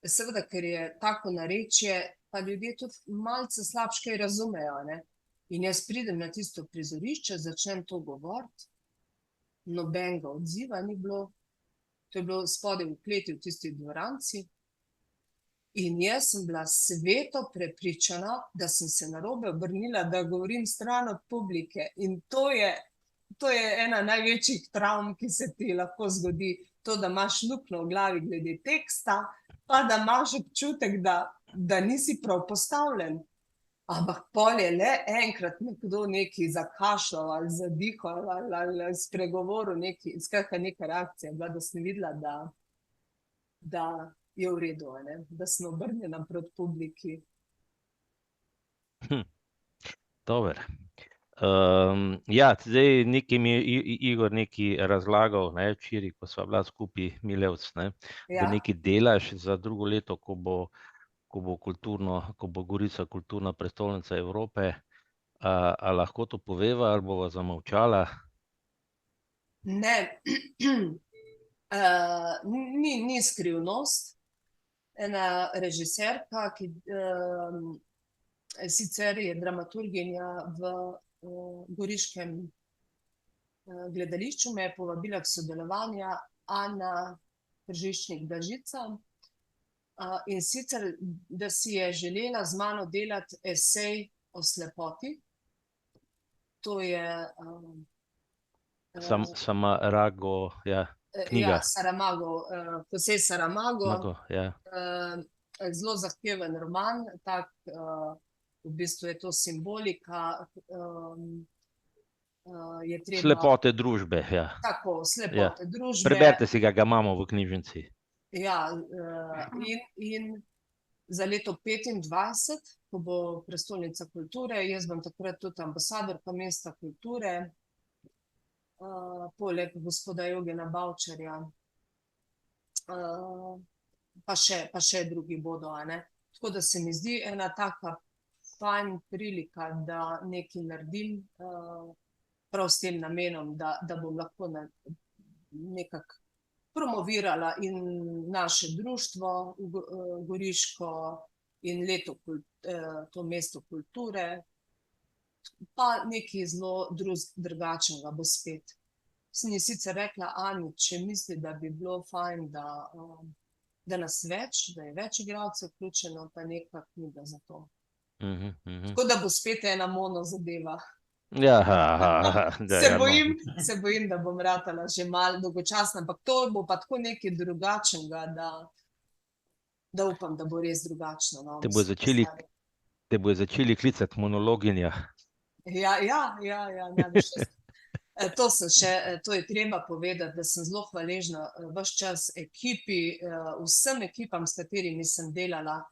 Seveda, ker je tako narečje, pa ljudje tudi malce slabše kaj razumejo, ne. In jaz pridem na tisto prizorišče, začnem to govoriti, nobenega odziva ni bilo. To je bilo spodaj v kleti v tisti dvoranci. In jaz sem bila sveto prepričana, da sem se narobe obrnila, da govorim stran od publike. In to je ena največjih travm, ki se ti lahko zgodi. To, da imaš luknjo v glavi glede teksta, pa da imaš občutek, da nisi prav postavljen. Ampak pol je le enkrat nekdo nekaj zakašljal ali zadihal ali spregovoril nekaj, skratka neka reakcija je bila, da sem videla, da je v redu, a ne, da sem obrnjena proti publiki. Dober. Ja, zdaj nekaj mi je Igor nekaj razlagal, ne, včeraj, ko sva bila skupaj Milevc, ne, da nekaj delaš za drugo leto, ko bo Gorica kulturna prestolnica Evrope. A lahko to poveva ali bova zamolčala? Ne, ni skrivnost. Ena režiserka, ki sicer je dramaturginja v goriškem gledališču, me je povabila k sodelovanju, Ana Tržičnik-Blažica, in sicer, da si je želela z mano delati esej o slepoti. To je Saramago, ja, knjiga. Ja, Saramago, José Saramago. Zelo zahteven roman, tak, v bistvu je to simbolika, je treba... Slepote družbe, ja. Tako, slepote družbe. Preberite si ga imamo v knjižnici. Ja, in za leto 2025, ko bo prestolnica kulture, jaz bom takrat tudi ambasadorka mesta kulture, poleg gospoda Jogena Bavčarja. pa še drugi bodo, a ne. Tako da se mi zdi ena taka fajn prilika, da nekaj naredim, prav s tem namenom, da bom lahko nekako promovirala in naše društvo goriško in to mesto kulture, pa nekaj zelo drugačnega bo spet. Sem ji sicer rekla, Ani, če misli, da bi bilo fajn, da nas več, da je več igralcev vključeno, pa nekako ni da za to. Tako da bo spet ena mono zadeva. Ja, Se bojim, da bom ratala že malo dolgočasna, ampak to bo pa tako nekaj drugačnega, da upam, da bo res drugačno. No, Te bojo začeli klicati monologinja. Ja, najbrž. To je treba povedati, da sem zelo hvaležna ves čas ekipi, vsem ekipam, s katerimi sem delala.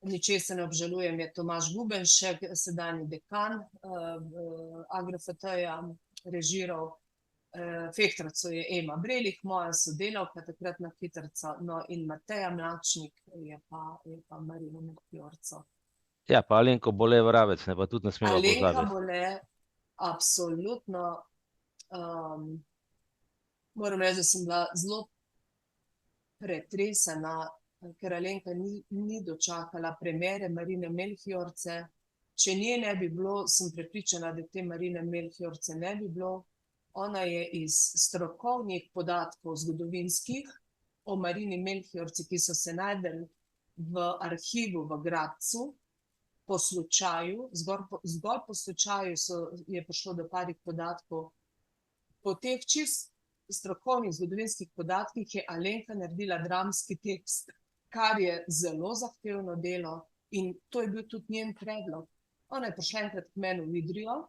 Ničesar ne obžalujem, je Tomaž Gubenšek, sedanji dekan AGRFT-ja, režiral. Fehtrco je Ema Brelih, moja sodelavka, takratna hitrica, no in Mateja Mlačnik je pa Marina Merkjorco. Ja, pa Alenko Bole Vravec, ne, pa tudi ne smemo pozabiti. Alenka Bole, absolutno, moram reči, da sem bila zelo pretresena, ker Alenka ni dočakala premiere Marine Melchiorce. Če nje ne bi bilo, sem prepričana, da te Marine Melchiorce ne bi bilo. Ona je iz strokovnih podatkov zgodovinskih o Marini Melchiorci, ki so se najdeli v arhivu v Gradcu, po slučaju, zgolj po slučaju je prišlo do parih podatkov. Po teh čist strokovnih zgodovinskih podatkih je Alenka naredila dramski tekst, kar je zelo zahtevno delo in to je bil tudi njen predlog. Ona je prišla enkrat k meni v Idrijo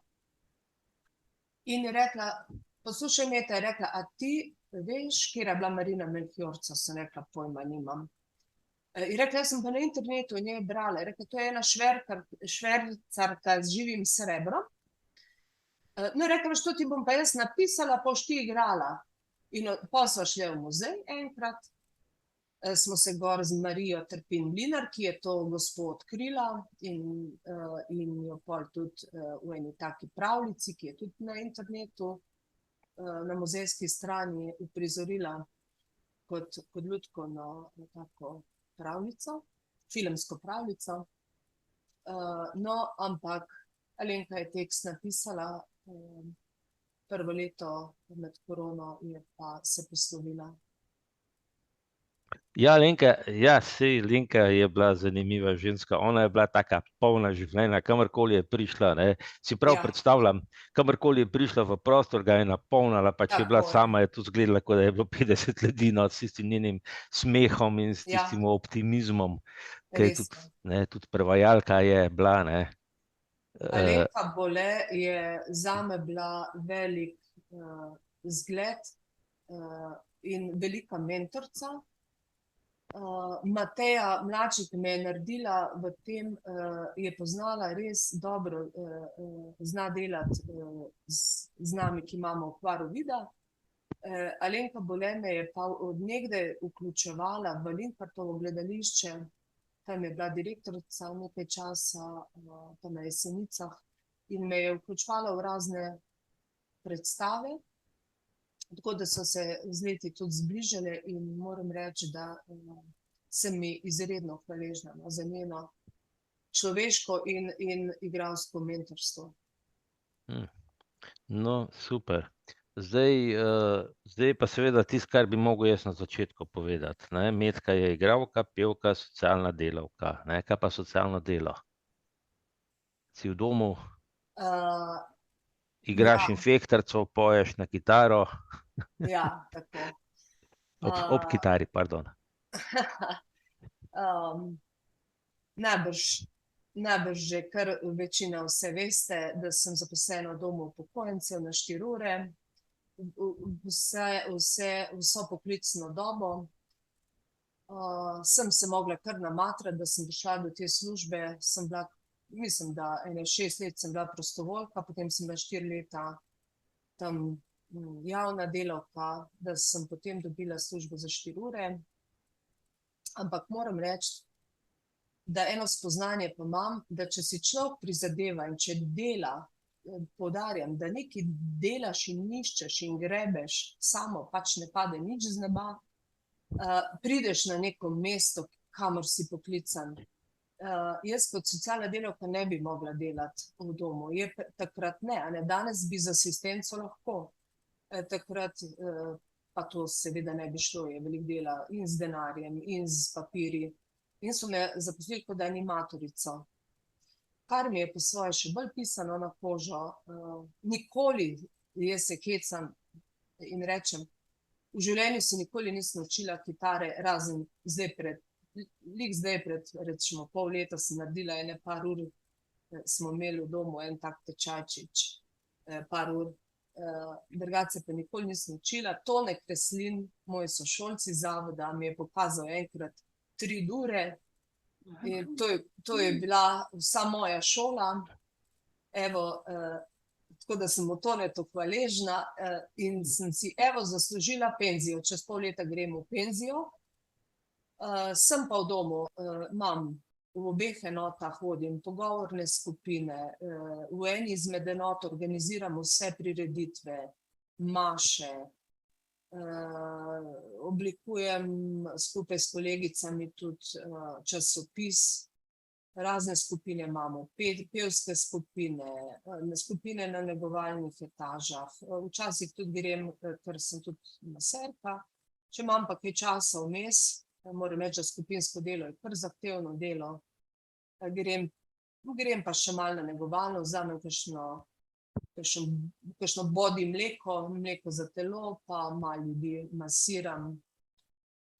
in je rekla, poslušaj Meta, je rekla, a ti veš, kjer je bila Marina Melchiorca? Sem rekla, pojma nimam. Je rekla, jaz sem pa na internetu njej brala. Je rekla, to je ena švercarka z živim srebrom. No, je rekla, što ti bom pa jaz napisala, pa boš ti igrala. In potem sva šli v muzej enkrat, smo se gor z Marijo Trpin-Mlinar, ki je to gospo odkrila in jo pol tudi v eni taki pravljici, ki je tudi na internetu, na muzejski strani uprizorila kot lutkovno tako pravljico, filmsko pravljico. No, ampak Alenka je tekst napisala, prvo leto med korono je pa se poslovila. Ja, Lenka je bila zanimiva ženska, ona je bila taka polna življenja, kamorkoli je prišla, ne, si prav predstavljam, kamorkoli je prišla v prostor, ga je napolnila, pa če je bila sama, je to izgledala, kot da je bilo 50 ljudi, no, s tistim njenim smehom in s tistim optimizmom, ki je tudi prevajalka je bila, ne. Alenka Bole je zame bila velik zgled in velika mentorica. Mateja Mlačnik me je naredila v tem, je poznala res dobro, zna delati z nami, ki imamo okvaro vida. Alenka Bole me je pa od nekdaj vključevala v Linhartovo gledališče, tam je bila direktorica nekaj časa, tam na Jesenicah, in me je vključevala v razne predstave. Tako da so se z leti tudi zbližale in moram reči, da sem mi izredno hvaležna za njeno človeško in igralsko mentorstvo. No, super. Zdaj pa seveda tisto, kar bi mogel jaz na začetku povedati, ne. Metka je igralka, pevka, socialna delavka, ne. Kaj pa socialno delo? Si v domu? Igraš in fehtrco, poješ na kitaro. Ja, tako. Ob kitari, pardon. Najbrž že kar večina vse veste, da sem zaposlena v domu upokojencev na 4 ure, vso poklicno dobo. Sem se mogla kar namatrati, da sem prišla do te službe, sem bila, mislim, da 6 let sem bila prostovoljka, potem sem bila 4 leta tam javna delavka, da sem potem dobila službo za 4 ure. ampak moram reči, da eno spoznanje pa imam, da če si človek prizadeva in če dela, poudarjam, da nekaj delaš in iščeš in grebeš, samo pač ne pade nič z neba, prideš na neko mesto, kamor si poklican. Jaz kot socialna delavka ne bi mogla delati v domu. Takrat ne, a ne, danes bi z asistenco lahko. Takrat pa to seveda ne bi šlo, je veliko dela in z denarjem in z papirji. In so me zaposlili kot animatorico. Kar mi je po svoje še bolj pisano na kožo, nikoli, jaz se hecam in rečem, v življenju se nikoli nisem učila kitare, razen zdaj pred recimo pol leta sem naredila ene par ur, smo imeli v domu en tak tečajčič, par ur, drugače pa nikoli nisem učila. Tone Kreslin, moji sošolci zavoda, mi je pokazal enkrat 3 ure in to je bila vsa moja šola. Evo, tako da sem mu Tonetu hvaležna in sem si zaslužila penzijo. Čez pol leta grem v penzijo. Sem pa v domu, imam v obeh enotah, vodim pogovorne skupine, v eni izmed enot organiziram vse prireditve, maše, oblikujem skupaj s kolegicami tudi časopis, razne skupine imamo, pevske skupine, skupine na negovalnih etažah, včasih tudi grem, ker sem tudi maserka, če imam pa kaj časa vmes, moram reči, da skupinsko delo je kar zahtevno delo. Grem pa še malo na negovalno, vzamem kakšno bodi mleko za telo, pa malo ljudi masiram.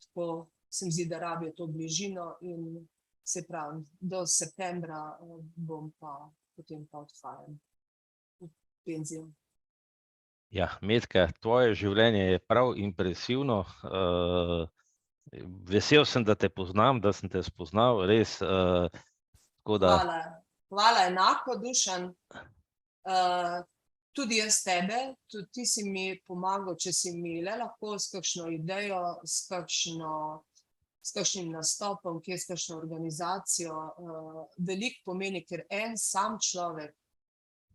Tako se mi zdi, da rabijo to bližino in se pravi, do septembra bom pa potem pa odhajam v penzijo. Ja, Metka, tvoje življenje je prav impresivno. Vesel sem, da te poznam, da sem te spoznal, res. Hvala enako, Dušan. Tudi jaz tebe, tudi ti si mi pomagal, če si mi le lahko s kakšno idejo, s kakšnim nastopom, kje s kakšno organizacijo. Veliko pomeni, ker en sam človek,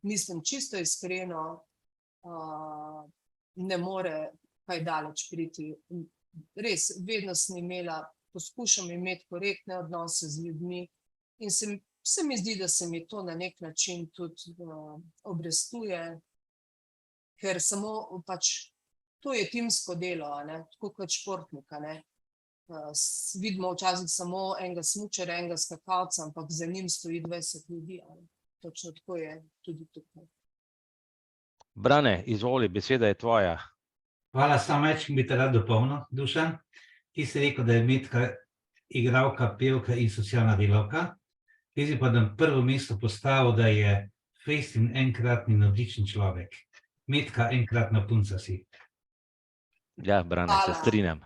mislim čisto iskreno, ne more kaj daleč priti. Res, vedno sem imela, poskušam imeti korektne odnose z ljudmi in se mi zdi, da se mi to na nek način tudi obrestuje, ker samo pač, to je timsko delo, tako kot športnika. Vidimo včasih samo enega smučarja, enega skakalca, ampak za njim stoji 20 ljudi. Točno tako je tudi tukaj. Brane, izvoli, beseda je tvoja. Hvala, samo več bi te rad dopolnil, Dušan. Ti si rekel, da je Metka igralka, pevka in socialna delavka. Jaz bi pa na prvo mesto postavil, da je fejst in enkratni odličen človek. Metka, enkratna punca si. Ja, Brane, se strinjam.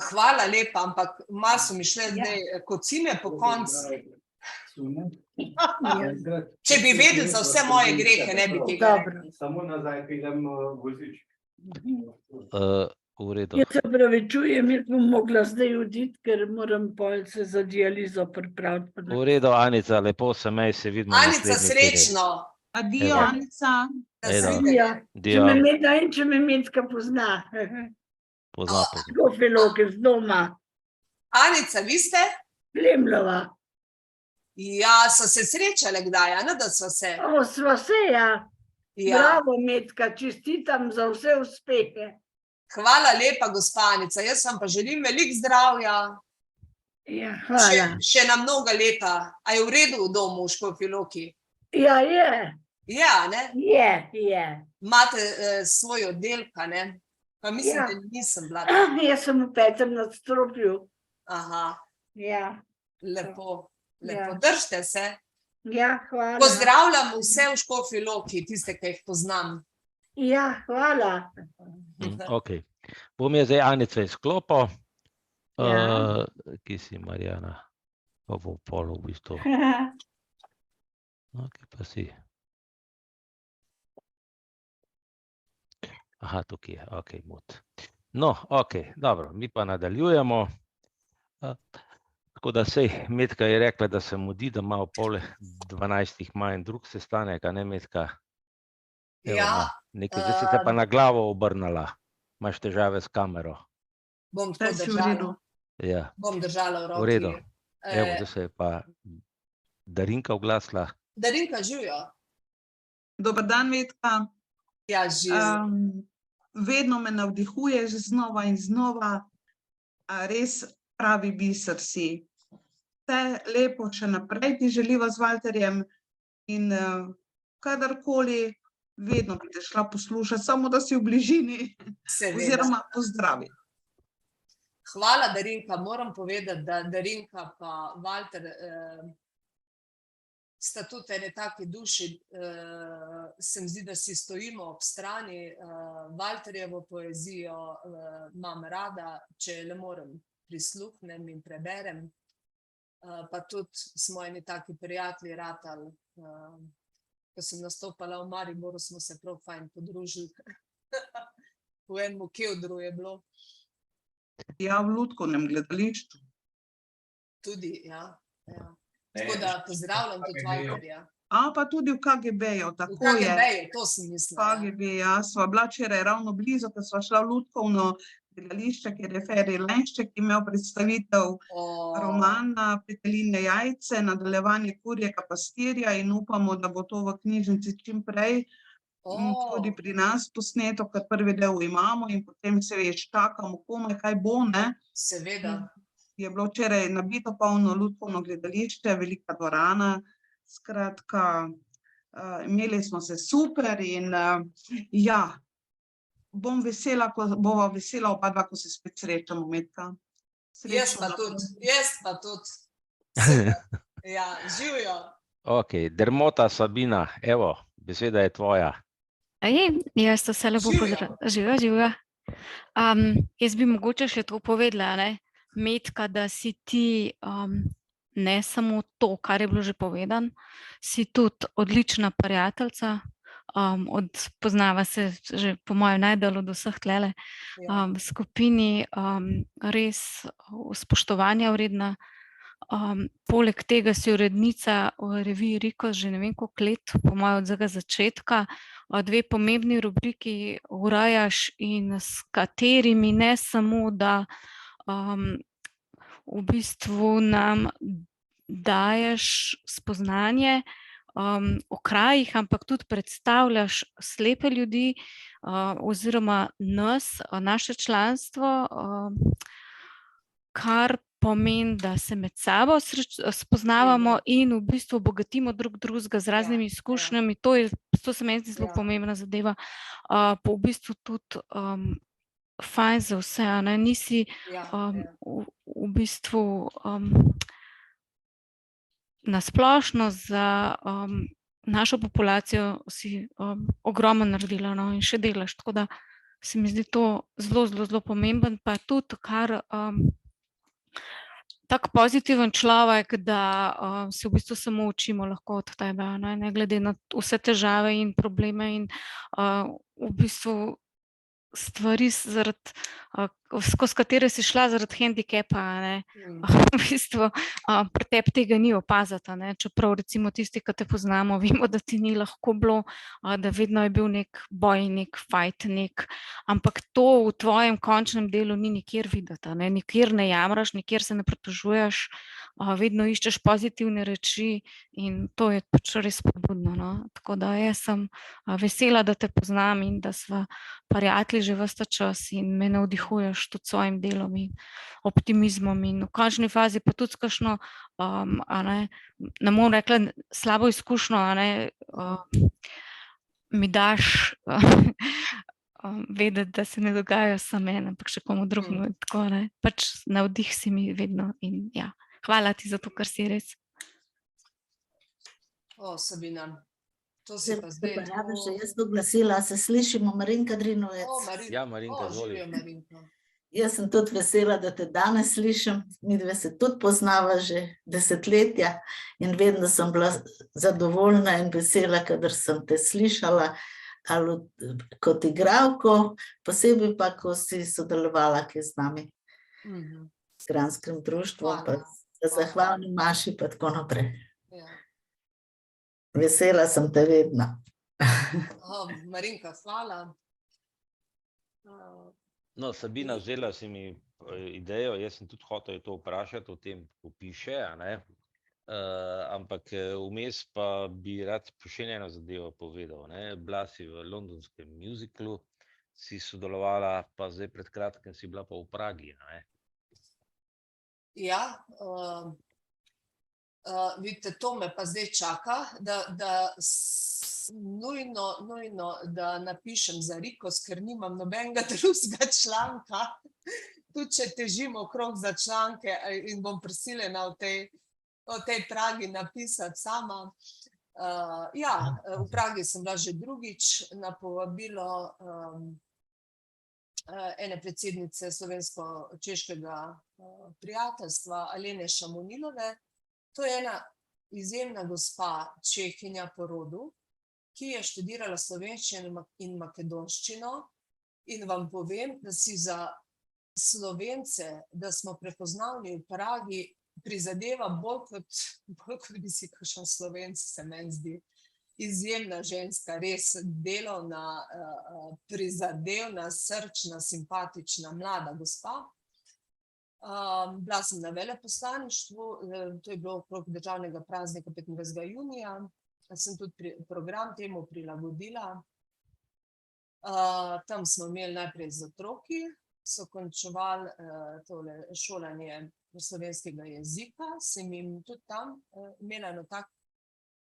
Hvala lepa, ampak malo so mi šle zdaj kocine po koncu. Če bi vedeli za vse moje grehe, ne bi tega rekli. Samo nazaj pridem vozič. V redu. Jaz se opravičujem, jaz bom mogla zdaj oditi, ker moram se za dializo pripraviti. V redu, Anica, lepo se mej, se vidimo. Anica, srečno. Adijo, Anica. Če me Metka pozna. Pozna. Škofje z doma. Anica, vi ste? Plemljova. Ja, so se srečale kdaj, da so se? Sva se, ja. Bravo, Metka, čestitam za vse uspehe. Hvala lepa, gospa Anica, jaz vam pa želim veliko zdravja. Ja, hvala. Še na mnoga leta. A je v redu v domu v Škofji Loki? Ja, je. Ja, ne? Je. Imate svoj oddelek, ne? Pa mislim, da nisem bila. Jaz sem v 5. nadstropju. Aha. Ja. Lepo. Držite se. Ja, hvala. Pozdravljam vse v Škofji Loki, tiste, ki jih poznam. Ja, hvala. Ok. Bom je zdaj Anica izklopil. Kje si, Marjana? Pa v polu v bistvu. Kje pa si? Aha, tukaj je. Ok, mot. No, ok, dobro, mi pa nadaljujemo. Tako da sej, Metka je rekla, da se mudi, da ima ob 11:30 ima en drug sestanek, a ne, Metka? Evo, Ja, zdaj si se pa na glavo obrnila. Imaš težave s kamero. bom Vse tako si v redu. držala. Ja, Bom držala v v redu. roki. Evo, zdaj se je pa Darinka oglasila. Darinka, živijo. Dober dan, Metka. Ja, živijo. Vedno me navdihuješ znova in znova. Res pravi biser si. Vse lepo še naprej ti želiva z Valterjem in kadarkoli, vedno bi te šla poslušati, samo da si v bližini Seveda. oziroma pozdravi. Hvala, Darinka. Moram povedati, da Darinka pa Valter sta tudi ene take duši, se mi zdi, da si stojimo ob strani. Valterjevo poezijo imam rada, če le moram prisluhnem in preberem. Pa tudi smo eni taki prijatelji ratali. Ko sem nastopala v Mariboru, smo se prav fajn podružili. V enem kevdru je bilo. Ja, v Lutkovnem gledališču. Tudi, ja. Tako da pozdravljam tudi Valterja. Pa tudi v KGB-ju, V tako je. KGB-ju, to sem mislila. KGB, ja, sva bila včeraj ravno blizu, ko sva šla v Lutkovno gledališče, kjer je Feri Lenšček imel predstavitev romana Peteline jajce, nadaljevanje Kurjega pastirja in upamo, da bo to v knjižnici čim prej tudi pri nas posneto, ker prvi del imamo in potem se veš, čakamo komaj, kaj bo, ne. Seveda. Je bilo včeraj nabito polno Lutkovno gledališče, velika dvorana, skratka, imeli smo se super in ja, bom vesela, bova vesela oba dva, ko se spet srečamo, Metka. Jaz pa tudi. Ja, živijo. Ok, Dermota Sabina, evo, beseda je tvoja. Jaz to se lepo pozdravljam. Živijo. Jaz bi mogoče še to povedala, ne, Metka, da si ti ne samo to, kar je bilo že povedano, si tudi odlična prijateljica, poznava se že po mojem najdalj od vseh tlele v skupini, res spoštovanja vredna. Poleg tega si urednica v reviji Rikos že ne vem koliko let, po mojem od vsega začetka, 2 pomembni rubriki urejaš in s katerimi ne samo, da v bistvu nam daješ spoznanje o krajih, ampak tudi predstavljaš slepe ljudi oziroma nas, naše članstvo, kar pomeni, da se med sabo spoznavamo in v bistvu obogatimo drug drugega z raznimi izkušnjami. To se meni zdi zelo pomembna zadeva. Pa v bistvu tudi fajn za vse, a ne, nisi v bistvu na splošno za našo populacijo si ogromno naredila, no, in še delaš, tako da se mi zdi to zelo, zelo, zelo pomemben, pa tudi kar tak pozitiven človek, da se v bistvu samo učimo lahko od tebe, ne glede na vse težave in probleme in v bistvu stvari, skozi katere si šla zaradi hendikepa, ne, v bistvu pri tebi tega ni opaziti, ne, čeprav recimo tisti, ki te poznamo, vemo, da ti ni lahko bilo, da vedno je bil nek boj, nek fajt, ampak to v tvojem končnem delu ni nikjer videti, ne, nikjer ne jamraš, nikjer se ne pritožuješ, vedno iščeš pozitivne reči in to je pač res spodbudno, no. Tako da jaz sem vesela, da te poznam in da sva prijatelji že ves ta čas in me navdihuješ tudi s svojim delom in optimizmom in v končni fazi pa tudi s kakšno, ne bom rekla slabo izkušnjo, mi daš vedeti, da se ne dogajajo samo meni, ampak še komu drugemu, tako, ne, pač navdih si mi vedno in ja, hvala ti za to, kar si res. Sabina, to si pa zdaj. Rada še jaz oglasila, se slišimo, Marinka Drinovec. Ja, Marinka, izvoli. Jaz sem tudi vesela, da te danes slišim, midve se tudi poznava že desetletja in vedno sem bila zadovoljna in vesela, kadar sem te slišala. ali kot igralko, posebej pa, ko si sodelovala kaj z nami v Granskem društvu, pa za zahvalni Maši pa tako naprej. Ja. Vesela sem te vedno. Marinka, hvala. No, Sabina, vzela si mi idejo, jaz sem tudi hotel to vprašati o tem, ko piše, a ne? Ampak vmes pa bi rad še eno zadevo povedal, ne? Bila si v londonskem musiclu, si sodelovala, pa zdaj pred kratkim si bila pa v Pragi, ne? Ja, vidite, to me pa zdaj čaka, da nujno, da napišem za Rikos, ker nimam nobenega drugega članka. Tudi če težim okrog za članke in bom prisiljena o tej Pragi napisati sama. Ja, v Pragi sem bila že drugič na povabilo ene predsednice slovensko-češkega prijateljstva Alene Šamonilove. To je ena izjemna gospa Čehinja po rodu, ki je študirala slovenščino in makedonščino, in vam povem, da si za Slovence, da smo prepoznavni v Pragi, prizadeva bolj kot bi si kakšen Slovenc, se meni zdi. Izjemna ženska, res delovna, prizadevna, srčna, simpatična, mlada gospa. Bila sem na veleposlaništvu, to je bilo okrog državnega praznika 25. junija, sem tudi program temu prilagodila. Tam smo imeli najprej z otroki, so končevali tole šolanje slovenskega jezika, sem jim tudi tam imela eno tak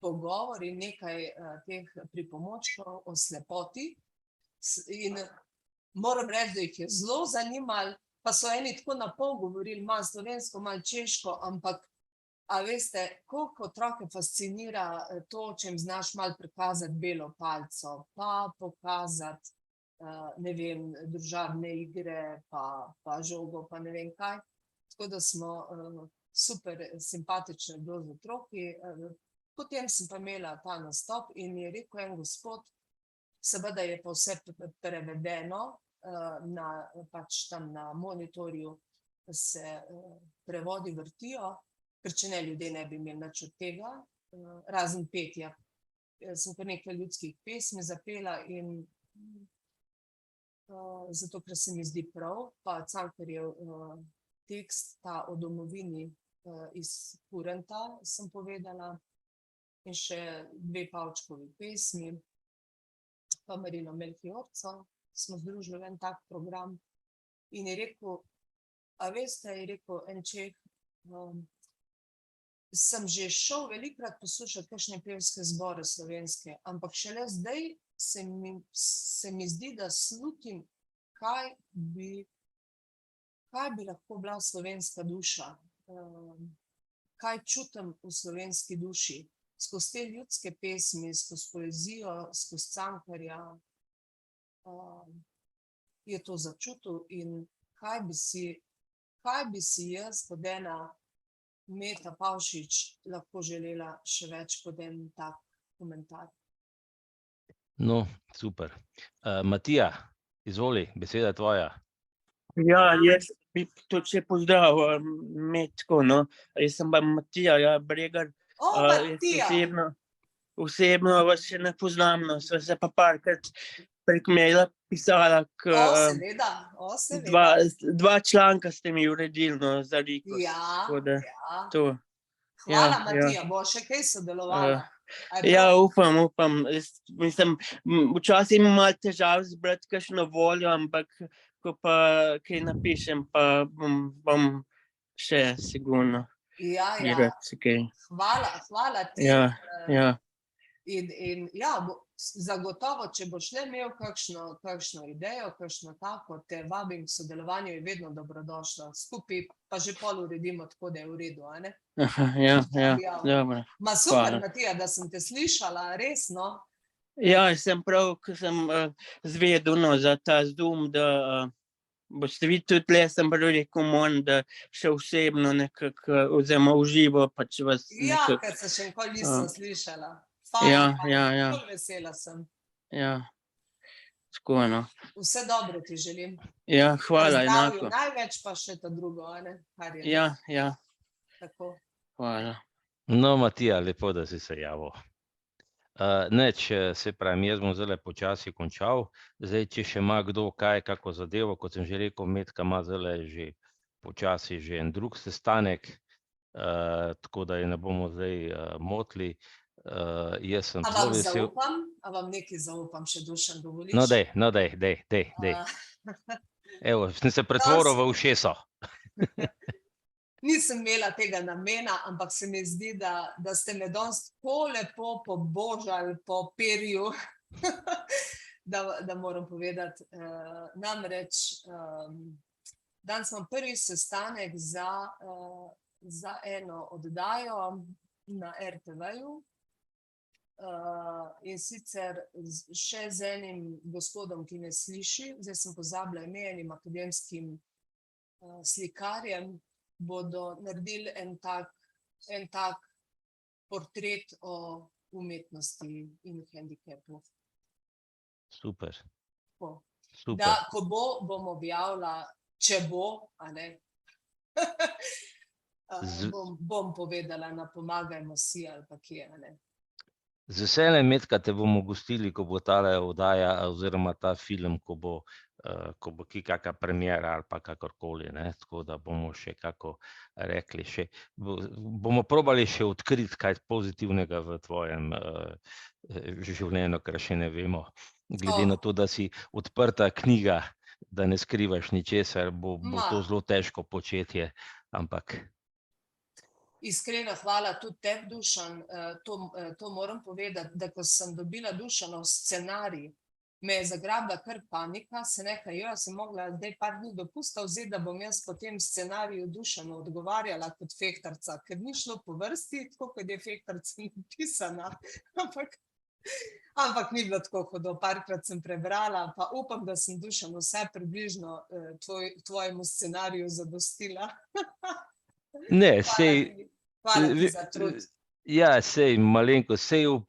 pogovor in nekaj teh pripomočkov o slepoti. In moram reči, da jih je zelo zanimalo, pa so eni tako na pol govorili, malo slovensko, malo češko, ampak a veste, koliko otroke fascinira to, če jim znaš malo prikazati belo palico, pa pokazati, ne vem, družabne igre, pa žogo, pa ne vem kaj. Tako da smo super simpatični bilo z otroki. Potem sem pa imela ta nastop in je rekel en gospod, seveda je pa vse prevedeno, pač tam na monitorju se prevodi vrtijo, ker če ne, ljudje ne bi imeli nič od tega, razen petja. Sem kar nekaj ljudskih pesmi zapela in zato, ker se mi zdi prav, pa Cankarjev tekst, ta o domovini iz Kurenta sem povedala, in še 2 Pavčkovi pesmi, pa Marino Melchiorco, smo združili v en tak program. In je rekel, a veste, je rekel en Čeh, sem že šel velikokrat poslušati kakšne pevske zbore slovenske, ampak šele zdaj se mi zdi, da slutim, kaj bi lahko bila slovenska duša, kaj čutim v slovenski duši. Skozi te ljudske pesmi, skozi poezijo, skozi Cankarja je to začutil in kaj bi si jaz kot ena Meta Pavšič lahko želela še več kot en tak komentar. No, super. Matija, izvoli, beseda je tvoja. Ja, jaz bi tudi še pozdravil Metko, no. Jaz sem pa Matija Bregar. Matija! Osebno vas še ne poznam, no. Sva se pa parkrat prek maila pisala, Seveda. 2 članka ste mi uredili, no, za Rikos. Ja. To. Hvala, Matija, bo še kaj sodelovala. Ja, upam. Mislim, včasih imam malo težav zbrati kakšno voljo, ampak ko pa kaj napišem, pa bom še sigurno. Ja. Hvala ti. Ja. In ja, zagotovo, če boš le imel kakšno idejo, kakšno tako, te vabim k sodelovanju, je vedno dobrodošla. Skupaj pa že pol uredimo tako, da je v redu, a ne? Ja, dobro. Ma super, Matija, da sem te slišala, resno. Ja, sem prav, ko sem zvedel, no, za ta Zoom, da boste vi tudi le, sem prav rekel, da še osebno nekako, oziroma uživo, pač vas nekako. Ja, ker se še nikoli nisem slišala. Ja. Ful vesela sem. Ja, Tako, no. Vse dobro ti želim. Ja, hvala, Zdravju enako. največ, pa še to drugo, a ne? Kar je Ja, tako. hvala. No, Matija, lepo, da si se javil. Nič, se pravim, jaz bom zdaj počasi končal. Zdaj, če še ima kdo kaj, kako zadevo, kot sem že rekel, Metka ima zdaj že počasi že en drug sestanek, tako da je ne bomo zdaj motili. Jaz sem zelo vesel. A vam nekaj zaupam, še Dušan, dovoliš? No, dej. Evo, sem se pretvoril v ušeso. Nisem imela tega namena, ampak se mi zdi, da ste me danes tako lepo pobožali po perju, da moram povedati. Namreč, danes imam prvi sestanek za eno oddajo na RTV-ju. In sicer še z enim gospodom, ki ne sliši, zdaj sem pozabila ime, enim akademskim slikarjem, bodo naredili en tak portret o umetnosti in hendikepu. Super. Da, ko bom objavila, če bo, a ne, bom povedala na Pomagajmo si ali pa kje, a ne. Z veseljem, Metka, te bomo gostili, ko bo tale oddaja oziroma ta film, ko bo kakšna premiera ali pa kakorkoli, ne, tako da bomo še kako rekli, bomo probali še odkriti kaj pozitivnega v tvojem življenju, kar še ne vemo. Glede na to, da si odprta knjiga, da ne skrivaš ničesar, bo to zelo težko početje, ampak... Iskrena hvala tudi tebi, Dušan, to moram povedati, da ko sem dobila Dušanov scenarij, me je zagrabila kar panika, se nekaj, jaz sem mogla zdaj par dni dopusta vzeti, da bom jaz po tem scenariju Dušanu odgovarjala kot fehtarca, ker ni šlo po vrsti, tako kot je fehtarca napisana, ampak ni bilo tako hudo, parkrat sem prebrala, pa upam, da sem Dušan vsaj približno tvojemu scenariju zadostila. Ne, sej... Hvala ti za trud. Ja, sej, malenko, sej v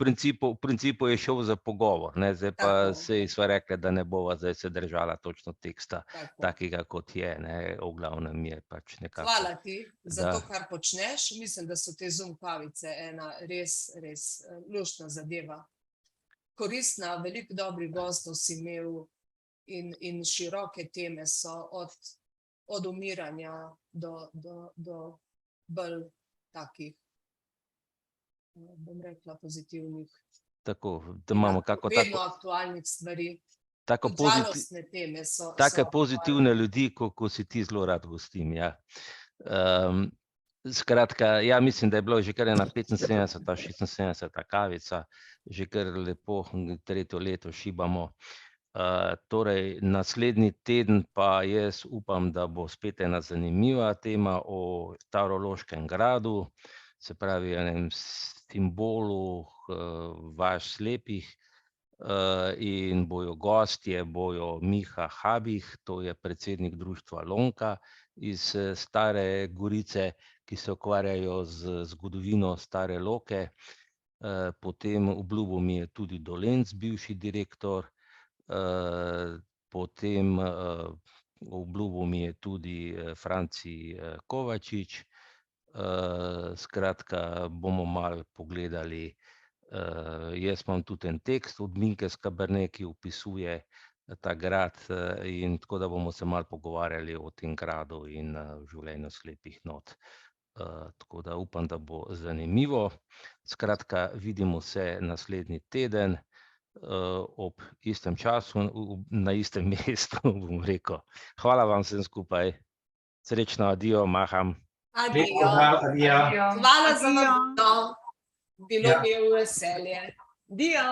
principu je šel za pogovor, ne, zdaj pa sej sva rekla, da ne bova zdaj se držala točno teksta takega, kot je, ne, v glavnem je pač nekako... Hvala ti za to, kar počneš, mislim, da so te Zoom kavice ena res luštna zadeva. Koristna, veliko dobrih gostov si imel in široke teme so od umiranja do bolj takih, bom rekla, pozitivnih. Tako, da imamo kako tako... Vedno aktualnih stvari. Žalostne teme so... Take pozitivne ljudi, ko si ti zelo rad gostim, ja. Skratka, ja, mislim, da je bilo že kar ena 75, 76 kavica, že kar lepo 3. leto šibamo. Torej, naslednji teden pa jaz upam, da bo spet ena zanimiva tema o Tarološkem gradu, se pravi enem simbolu vaš slepih, in bojo gostje, bojo Miha Habih, to je predsednik društva Lonka iz Stare Gorice, ki se ukvarjajo z zgodovino Stare Loke, potem obljubil mi je tudi Dolenc, bivši direktor, potem obljubil mi je tudi Franci Kovačič, skratka, bomo malo pogledali, jaz imam tudi en tekst od Minke Skabernet, ki opisuje ta grad in tako da bomo se malo pogovarjali o tem gradu in življenju slepih not. Tako da upam, da bo zanimivo. Skratka, vidimo se naslednji teden, ob istem času, na istem mestu, bom rekel. Hvala vam vsem skupaj. Srečno, adijo, maham. Adijo. Hvala za vabilo. Bilo mi je veselje. Adijo.